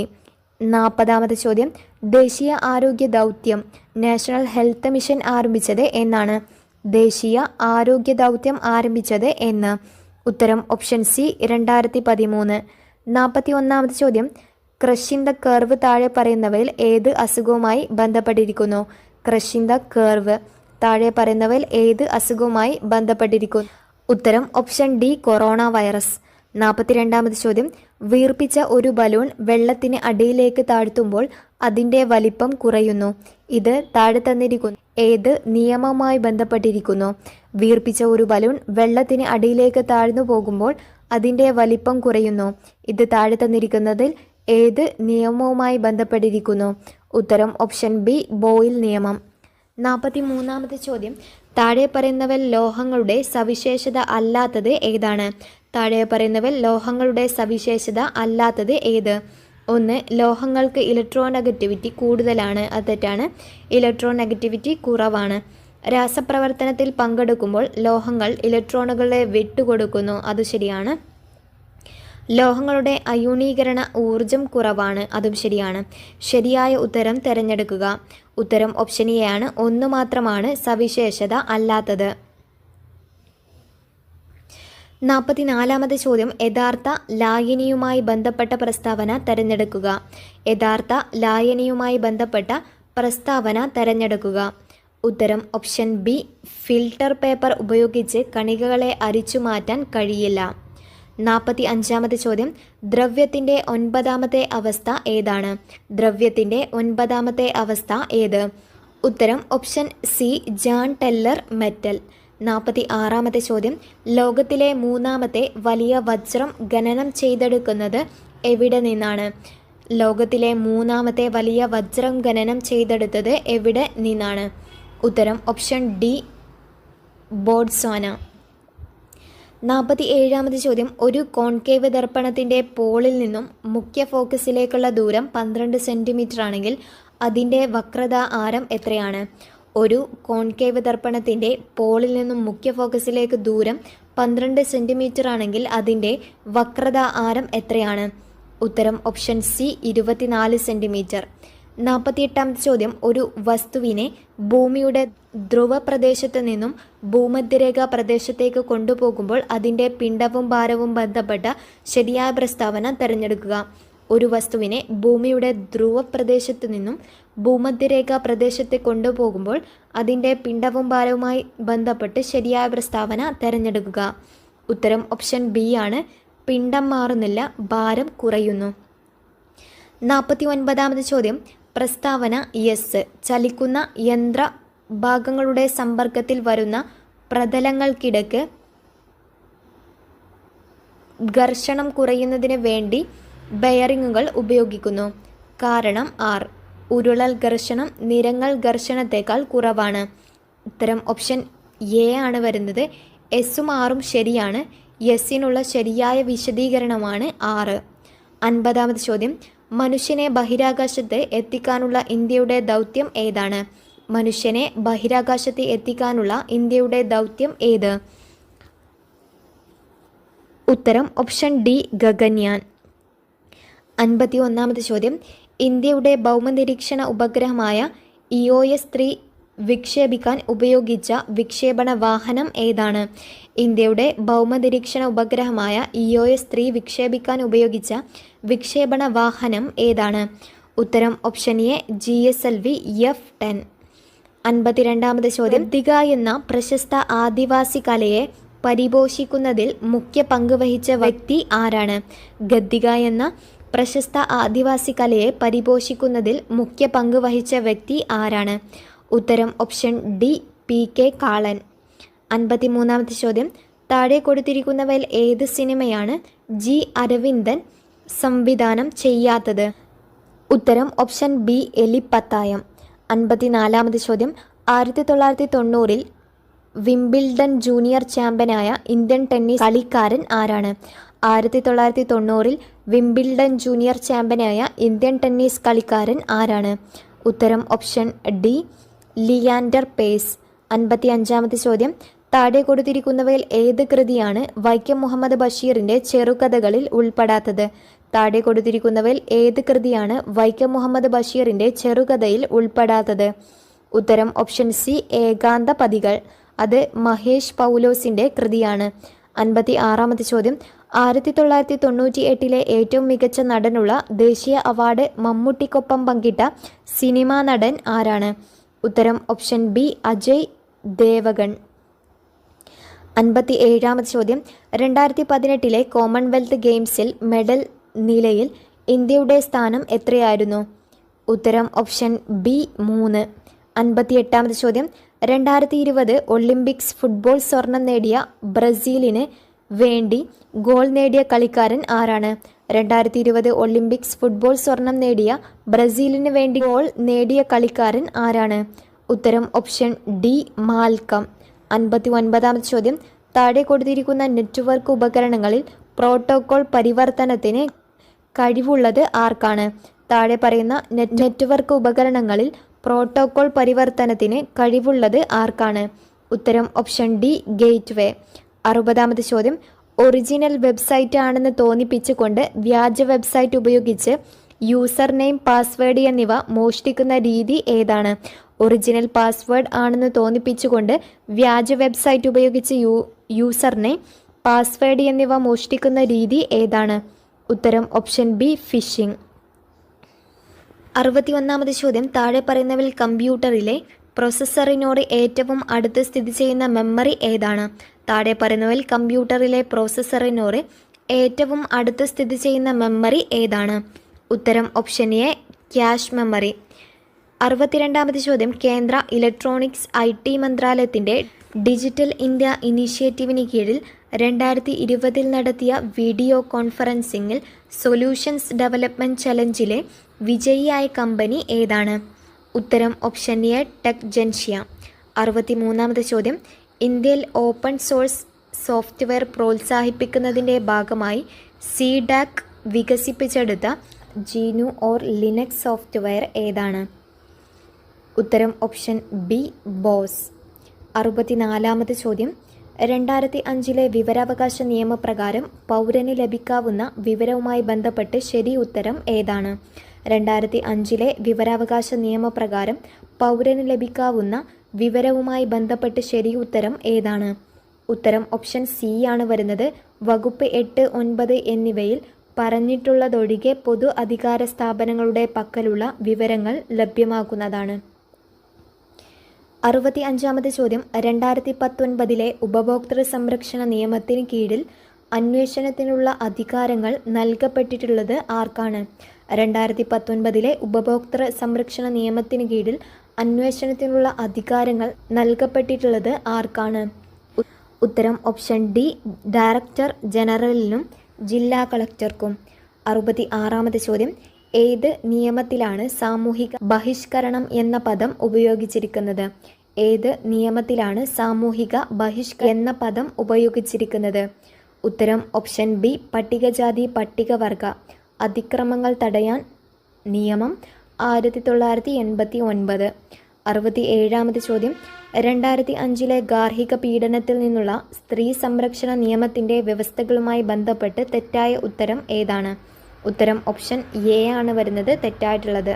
40-ാമത്തെ ചോദ്യം, ദേശീയ ആരോഗ്യ ദൗത്യം നാഷണൽ ഹെൽത്ത് മിഷൻ ആരംഭിച്ചത് എന്നാണ്? ദേശീയ ആരോഗ്യ ദൗത്യം ആരംഭിച്ചത് എന്ന്? ഉത്തരം ഓപ്ഷൻ സി 2013. 41-ാമത്തെ ചോദ്യം, ക്രഷ് ഇൻ ദ കർവ് താഴെ പറയുന്നവയിൽ ഏത് അസുഖവുമായി ബന്ധപ്പെട്ടിരിക്കുന്നു? ക്രഷ് ഇൻ ദ കർവ് താഴെ പറയുന്നവയിൽ ഏത് അസുഖവുമായി ബന്ധപ്പെട്ടിരിക്കുന്നു? ഉത്തരം ഓപ്ഷൻ ഡി കൊറോണ വൈറസ്. 42-ാമത്തെ ചോദ്യം, വീർപ്പിച്ച ഒരു ബലൂൺ വെള്ളത്തിന് അടിയിലേക്ക് താഴ്ത്തുമ്പോൾ അതിൻ്റെ വലിപ്പം കുറയുന്നു. ഇത് താഴെ തന്നിരിക്കുന്നു ഏത് നിയമവുമായി ബന്ധപ്പെട്ടിരിക്കുന്നു? വീർപ്പിച്ച ഒരു ബലൂൺ വെള്ളത്തിന് അടിയിലേക്ക് താഴ്ന്നു പോകുമ്പോൾ അതിൻ്റെ വലിപ്പം കുറയുന്നു. ഇത് താഴെ തന്നിരിക്കുന്നതിൽ ഏത് നിയമവുമായി ബന്ധപ്പെട്ടിരിക്കുന്നു? ഉത്തരം ഓപ്ഷൻ ബി ബോയിൽ നിയമം. 43-ാമത്തെ ചോദ്യം, താഴെ പറയുന്നവൽ ലോഹങ്ങളുടെ സവിശേഷത അല്ലാത്തത് ഏതാണ്? താഴെ പറയുന്നവൽ ലോഹങ്ങളുടെ സവിശേഷത അല്ലാത്തത് ഏത്? 1 ലോഹങ്ങൾക്ക് ഇലക്ട്രോനെഗറ്റിവിറ്റി കൂടുതലാണ്. അത് തെറ്റാണ്. ഇലക്ട്രോനെഗറ്റിവിറ്റി കുറവാണ്. രാസപ്രവർത്തനത്തിൽ പങ്കെടുക്കുമ്പോൾ ലോഹങ്ങൾ ഇലക്ട്രോണുകളെ വിട്ടുകൊടുക്കുന്നു. അത് ശരിയാണ്. ലോഹങ്ങളുടെ അയോണീകരണ ഊർജം കുറവാണ്. അതും ശരിയാണ്. ശരിയായ ഉത്തരം തിരഞ്ഞെടുക്കുക. ഉത്തരം ഓപ്ഷൻ എ ആണ് 1 മാത്രമാണ് സവിശേഷത അല്ലാത്തത്. 44-ാമത്തെ ചോദ്യം, യഥാർത്ഥ ലായനിയുമായി ബന്ധപ്പെട്ട പ്രസ്താവന തിരഞ്ഞെടുക്കുക. യഥാർത്ഥ ലായനിയുമായി ബന്ധപ്പെട്ട പ്രസ്താവന തിരഞ്ഞെടുക്കുക. ഉത്തരം ഓപ്ഷൻ ബി ഫിൽട്ടർ പേപ്പർ ഉപയോഗിച്ച് കണികകളെ അരിച്ചു മാറ്റാൻ കഴിയില്ല. 45-ാമത്തെ ചോദ്യം, ദ്രവ്യത്തിൻ്റെ 9ാമത്തെ അവസ്ഥ ഏതാണ്? ദ്രവ്യത്തിൻ്റെ 9ാമത്തെ അവസ്ഥ ഏത്? ഉത്തരം option C Jahn Teller metal. 46-ാമത്തെ ചോദ്യം, ലോകത്തിലെ 3ാമത്തെ വലിയ വജ്രം ഖനനം ചെയ്തെടുക്കുന്നത് എവിടെ നിന്നാണ്? ലോകത്തിലെ 3ാമത്തെ വലിയ വജ്രം ഖനനം ചെയ്തെടുത്തത് എവിടെ നിന്നാണ്? ഉത്തരം ഓപ്ഷൻ ഡി ബോട്സ്വാന. 47-ാമത്തെ ചോദ്യം, ഒരു കോൺകേവ് ദർപ്പണത്തിൻ്റെ പോളിൽ നിന്നും മുഖ്യ ഫോക്കസിലേക്കുള്ള ദൂരം 12 സെൻറ്റിമീറ്റർ ആണെങ്കിൽ അതിൻ്റെ വക്രത ആരം എത്രയാണ്? ഒരു കോൺകേവ് ദർപ്പണത്തിൻ്റെ പോളിൽ നിന്നും മുഖ്യ ഫോക്കസിലേക്ക് ദൂരം 12 സെൻറ്റിമീറ്റർ ആണെങ്കിൽ അതിൻ്റെ വക്രത ആരം എത്രയാണ്? ഉത്തരം ഓപ്ഷൻ സി 24 സെൻറ്റിമീറ്റർ. 48-ാമത്തെ ചോദ്യം, ഒരു വസ്തുവിനെ ഭൂമിയുടെ ധ്രുവ പ്രദേശത്ത് നിന്നും ഭൂമധ്യരേഖ പ്രദേശത്തേക്ക് കൊണ്ടുപോകുമ്പോൾ അതിൻ്റെ പിണ്ഡവും ഭാരവും ബന്ധപ്പെട്ട ശരിയായ പ്രസ്താവന തിരഞ്ഞെടുക്കുക. ഒരു വസ്തുവിനെ ഭൂമിയുടെ ധ്രുവ പ്രദേശത്ത് നിന്നും ഭൂമധ്യരേഖ പ്രദേശത്തെ കൊണ്ടുപോകുമ്പോൾ അതിൻ്റെ പിണ്ഡവും ഭാരവുമായി ബന്ധപ്പെട്ട് ശരിയായ പ്രസ്താവന തിരഞ്ഞെടുക്കുക. ഉത്തരം ഓപ്ഷൻ ബി ആണ്, പിണ്ഡം മാറുന്നില്ല, ഭാരം കുറയുന്നു. 49-ാമത്തെ ചോദ്യം, പ്രസ്താവന യെസ്. ചലിക്കുന്ന യന്ത്ര ഭാഗങ്ങളുടെ സമ്പർക്കത്തിൽ വരുന്ന പ്രതലങ്ങൾക്കിടയ്ക്ക് ഘർഷണം കുറയുന്നതിന് വേണ്ടി ബെയറിങ്ങുകൾ ഉപയോഗിക്കുന്നു. കാരണം ആർ. ഉരുളൽ ഘർഷണം നിരങ്ങൽ ഘർഷണത്തേക്കാൾ കുറവാണ്? ഉത്തരം ഓപ്ഷൻ എ ആണ് വരുന്നത്. എസും ആറും ശരിയാണ്. എസിനുള്ള ശരിയായ വിശദീകരണമാണ് 6. 50ാമത് ചോദ്യം. മനുഷ്യനെ ബഹിരാകാശത്ത് എത്തിക്കാനുള്ള ഇന്ത്യയുടെ ദൗത്യം ഏതാണ്? മനുഷ്യനെ ബഹിരാകാശത്ത് എത്തിക്കാനുള്ള ഇന്ത്യയുടെ ദൗത്യം ഏത്? ഉത്തരം ഓപ്ഷൻ ഡി ഗഗൻയാൻ. 51ാമത് ചോദ്യം. ഇന്ത്യയുടെ ഭൗമനിരീക്ഷണ ഉപഗ്രഹമായ EOS-3 വിക്ഷേപിക്കാൻ ഉപയോഗിച്ച വിക്ഷേപണ വാഹനം ഏതാണ്? ഇന്ത്യയുടെ ഭൗമനിരീക്ഷണ ഉപഗ്രഹമായ EOS-3 വിക്ഷേപിക്കാൻ ഉപയോഗിച്ച വിക്ഷേപണ വാഹനം ഏതാണ്? ഉത്തരം ഓപ്ഷൻ എ GSLV F-10. 52ാമത് ചോദ്യം. ഗദ്ദിക എന്ന പ്രശസ്ത ആദിവാസി കലയെ പരിപോഷിക്കുന്നതിൽ മുഖ്യ പങ്ക് വഹിച്ച വ്യക്തി ആരാണ്? ഗദ്ദിക എന്ന പ്രശസ്ത ആദിവാസി കലയെ പരിപോഷിക്കുന്നതിൽ മുഖ്യ പങ്ക് വഹിച്ച വ്യക്തി ആരാണ്? ഉത്തരം ഓപ്ഷൻ ഡി PK കാളൻ. 53ാമത്തെ ചോദ്യം. താഴെ കൊടുത്തിരിക്കുന്നവയിൽ ഏത് സിനിമയാണ് G അരവിന്ദൻ സംവിധാനം ചെയ്യാത്തത്? ഉത്തരം ഓപ്ഷൻ ബി എലിപ്പത്തായം. 54ാമത് ചോദ്യം. 1990 വിംബിൾഡൺ ജൂനിയർ ചാമ്പ്യനായ ഇന്ത്യൻ ടെന്നീസ് കളിക്കാരൻ ആരാണ്? 1990 വിംബിൾഡൺ ജൂനിയർ ചാമ്പ്യനായ ഇന്ത്യൻ ടെന്നീസ് കളിക്കാരൻ ആരാണ്? ഉത്തരം ഓപ്ഷൻ ഡി ലിയാൻഡർ പേസ്. 55ാമത്തെ ചോദ്യം. താഴെ കൊടുത്തിരിക്കുന്നവയിൽ ഏത് കൃതിയാണ് വൈക്കം മുഹമ്മദ് ബഷീറിൻ്റെ ചെറുകഥകളിൽ ഉൾപ്പെടാത്തത്? താഴെ കൊടുത്തിരിക്കുന്നവയിൽ ഏത് കൃതിയാണ് വൈക്കം മുഹമ്മദ് ബഷീറിൻ്റെ ചെറുകഥയിൽ ഉൾപ്പെടാത്തത്? ഉത്തരം ഓപ്ഷൻ സി ഏകാന്തപതികൾ. അത് മഹേഷ് പൗലോസിൻ്റെ കൃതിയാണ്. 56ാമത്തെ ചോദ്യം. 1998 ഏറ്റവും മികച്ച നടനുള്ള ദേശീയ അവാർഡ് മമ്മൂട്ടിക്കൊപ്പം പങ്കിട്ട സിനിമാ നടൻ ആരാണ്? ഉത്തരം ഓപ്ഷൻ ബി അജയ് ദേവഗൺ. 57ാമത്തെ ചോദ്യം. 2018 കോമൺവെൽത്ത് ഗെയിംസിൽ മെഡൽ നിലയിൽ ഇന്ത്യയുടെ സ്ഥാനം എത്രയായിരുന്നു? ഉത്തരം ഓപ്ഷൻ ബി 3. 58ാമത്തെ ചോദ്യം. 2020 ഒളിമ്പിക്സ് ഫുട്ബോൾ സ്വർണം നേടിയ ബ്രസീലിന് വേണ്ടി ഗോൾ നേടിയ കളിക്കാരൻ ആരാണ്? 2020 ഒളിമ്പിക്സ് ഫുട്ബോൾ സ്വർണം നേടിയ ബ്രസീലിന് വേണ്ടി ഗോൾ നേടിയ കളിക്കാരൻ ആരാണ്? ഉത്തരം ഓപ്ഷൻ ഡി മാൽക്കം. 59ാമത്തെ ചോദ്യം. താഴെ കൊടുത്തിരിക്കുന്ന നെറ്റ്വർക്ക് ഉപകരണങ്ങളിൽ പ്രോട്ടോകോൾ പരിവർത്തനത്തിന് കഴിവുള്ളത് ആർക്കാണ്? താഴെ പറയുന്ന നെറ്റ്വർക്ക് ഉപകരണങ്ങളിൽ പ്രോട്ടോകോൾ പരിവർത്തനത്തിന് കഴിവുള്ളത് ആർക്കാണ്? ഉത്തരം ഓപ്ഷൻ ഡി ഗേറ്റ്വേ. 60ാമത്തെ ചോദ്യം. ഒറിജിനൽ വെബ്സൈറ്റ് ആണെന്ന് തോന്നിപ്പിച്ചുകൊണ്ട് വ്യാജ വെബ്സൈറ്റ് ഉപയോഗിച്ച് യൂസർ നെയിം പാസ്വേഡ് എന്നിവ മോഷ്ടിക്കുന്ന രീതി ഏതാണ്? ഒറിജിനൽ പാസ്വേഡ് ആണെന്ന് തോന്നിപ്പിച്ചുകൊണ്ട് വ്യാജ വെബ്സൈറ്റ് ഉപയോഗിച്ച് യൂസർ നെയിം പാസ്വേഡ് എന്നിവ മോഷ്ടിക്കുന്ന രീതി ഏതാണ്? ഉത്തരം ഓപ്ഷൻ ബി ഫിഷിംഗ്. 61ാമത് ചോദ്യം. താഴെ പറയുന്നവയിൽ കമ്പ്യൂട്ടറിലെ പ്രോസസ്സറിനോട് ഏറ്റവും അടുത്ത് സ്ഥിതി ചെയ്യുന്ന മെമ്മറി ഏതാണ്? താഴെ പറയുന്നവയിൽ കമ്പ്യൂട്ടറിലെ പ്രോസസ്സറിനോട് ഏറ്റവും അടുത്ത് സ്ഥിതി ചെയ്യുന്ന മെമ്മറി ഏതാണ്? ഉത്തരം ഓപ്ഷൻ എ ക്യാഷ് മെമ്മറി. 62ാമത് ചോദ്യം. കേന്ദ്ര ഇലക്ട്രോണിക്സ് IT മന്ത്രാലയത്തിൻ്റെ ഡിജിറ്റൽ ഇന്ത്യ ഇനീഷ്യേറ്റീവിന് കീഴിൽ 2020 നടത്തിയ വീഡിയോ കോൺഫറൻസിംഗിൽ സൊല്യൂഷൻസ് ഡെവലപ്മെൻറ്റ് ചലഞ്ചിലെ വിജയിയായ കമ്പനി ഏതാണ്? ഉത്തരം ഓപ്ഷൻ എ ടെക് ജൻഷ്യ. 63ാമത് ചോദ്യം. ഇന്ത്യയിൽ ഓപ്പൺ സോഴ്സ് സോഫ്റ്റ്വെയർ പ്രോത്സാഹിപ്പിക്കുന്നതിൻ്റെ ഭാഗമായി CDAC വികസിപ്പിച്ചെടുത്ത GNU ഓർ ലിനക്സ് സോഫ്റ്റ്വെയർ ഏതാണ്? ഉത്തരം ഓപ്ഷൻ ബി ബോസ്. 64ാമത് ചോദ്യം. 2005 വിവരാവകാശ നിയമപ്രകാരം പൗരന് ലഭിക്കാവുന്ന വിവരവുമായി ബന്ധപ്പെട്ട് ശരി ഉത്തരം ഏതാണ്? 2005 വിവരാവകാശ നിയമപ്രകാരം പൗരന് ലഭിക്കാവുന്ന വിവരവുമായി ബന്ധപ്പെട്ട് ശരി ഉത്തരം ഏതാണ്? ഉത്തരം ഓപ്ഷൻ സി ആണ് വരുന്നത്. വകുപ്പ് 8, 9 എന്നിവയിൽ പറഞ്ഞിട്ടുള്ളതൊഴികെ പൊതു അധികാര സ്ഥാപനങ്ങളുടെ പക്കലുള്ള വിവരങ്ങൾ ലഭ്യമാക്കുന്നതാണ്. 65ാമത് ചോദ്യം. 2019 ഉപഭോക്തൃ സംരക്ഷണ നിയമത്തിന് കീഴിൽ അന്വേഷണത്തിനുള്ള അധികാരങ്ങൾ നൽകപ്പെട്ടിട്ടുള്ളത് ആർക്കാണ്? 2019 ഉപഭോക്തൃ സംരക്ഷണ നിയമത്തിന് കീഴിൽ അന്വേഷണത്തിനുള്ള അധികാരങ്ങൾ നൽകപ്പെട്ടിട്ടുള്ളത് ആർക്കാണ്? ഉത്തരം ഓപ്ഷൻ ഡി ഡയറക്ടർ ജനറലിനും ജില്ലാ കളക്ടർക്കും. 66ാമത് ചോദ്യം. ഏത് നിയമത്തിലാണ് സാമൂഹിക ബഹിഷ്കരണം എന്ന പദം ഉപയോഗിച്ചിരിക്കുന്നത്? ഏത് നിയമത്തിലാണ് സാമൂഹിക എന്ന പദം ഉപയോഗിച്ചിരിക്കുന്നത്? ഉത്തരം ഓപ്ഷൻ ബി. പട്ടികജാതി പട്ടികവർഗ അതിക്രമങ്ങൾ തടയാൻ നിയമം 1989. 67ാമത് ചോദ്യം. 2005 ഗാർഹിക പീഡനത്തിൽ നിന്നുള്ള സ്ത്രീ സംരക്ഷണ നിയമത്തിൻ്റെ വ്യവസ്ഥകളുമായി ബന്ധപ്പെട്ട് തെറ്റായ ഉത്തരം ഏതാണ്? ഉത്തരം ഓപ്ഷൻ എ ആണ് വരുന്നത് തെറ്റായിട്ടുള്ളത്.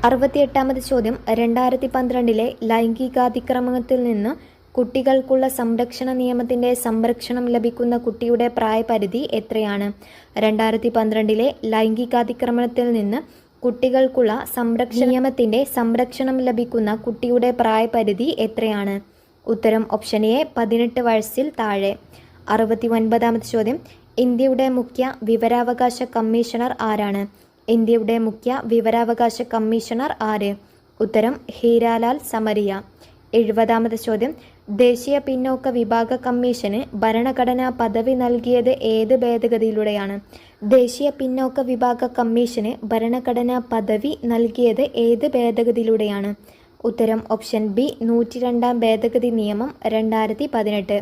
68ാമത് ചോദ്യം. 2012 ലൈംഗികാതിക്രമത്തിൽ നിന്ന് കുട്ടികൾക്കുള്ള സംരക്ഷണ നിയമത്തിൻ്റെ സംരക്ഷണം ലഭിക്കുന്ന കുട്ടിയുടെ പ്രായപരിധി എത്രയാണ്? 2012 ലൈംഗികാതിക്രമണത്തിൽ നിന്ന് കുട്ടികൾക്കുള്ള നിയമത്തിൻ്റെ സംരക്ഷണം ലഭിക്കുന്ന കുട്ടിയുടെ പ്രായപരിധി എത്രയാണ്? ഉത്തരം ഓപ്ഷൻ എ 18 വയസ്സിൽ താഴെ. 69ാമത് ചോദ്യം. ഇന്ത്യയുടെ മുഖ്യ വിവരാവകാശ കമ്മീഷണർ ആരാണ്? ഇന്ത്യയുടെ മുഖ്യ വിവരാവകാശ കമ്മീഷണർ ആര്? ഉത്തരം ഹീരാലാൽ സമരിയ. 70ാമത് ചോദ്യം. ദേശീയ പിന്നോക്ക വിഭാഗ കമ്മീഷന് ഭരണഘടനാ പദവി നൽകിയത് ഏത് ഭേദഗതിയിലൂടെയാണ്? ദേശീയ പിന്നോക്ക വിഭാഗ കമ്മീഷന് ഭരണഘടനാ പദവി നൽകിയത് ഏത് ഭേദഗതിയിലൂടെയാണ്? ഉത്തരം ഓപ്ഷൻ ബി. 102ാം ഭേദഗതി നിയമം 2018.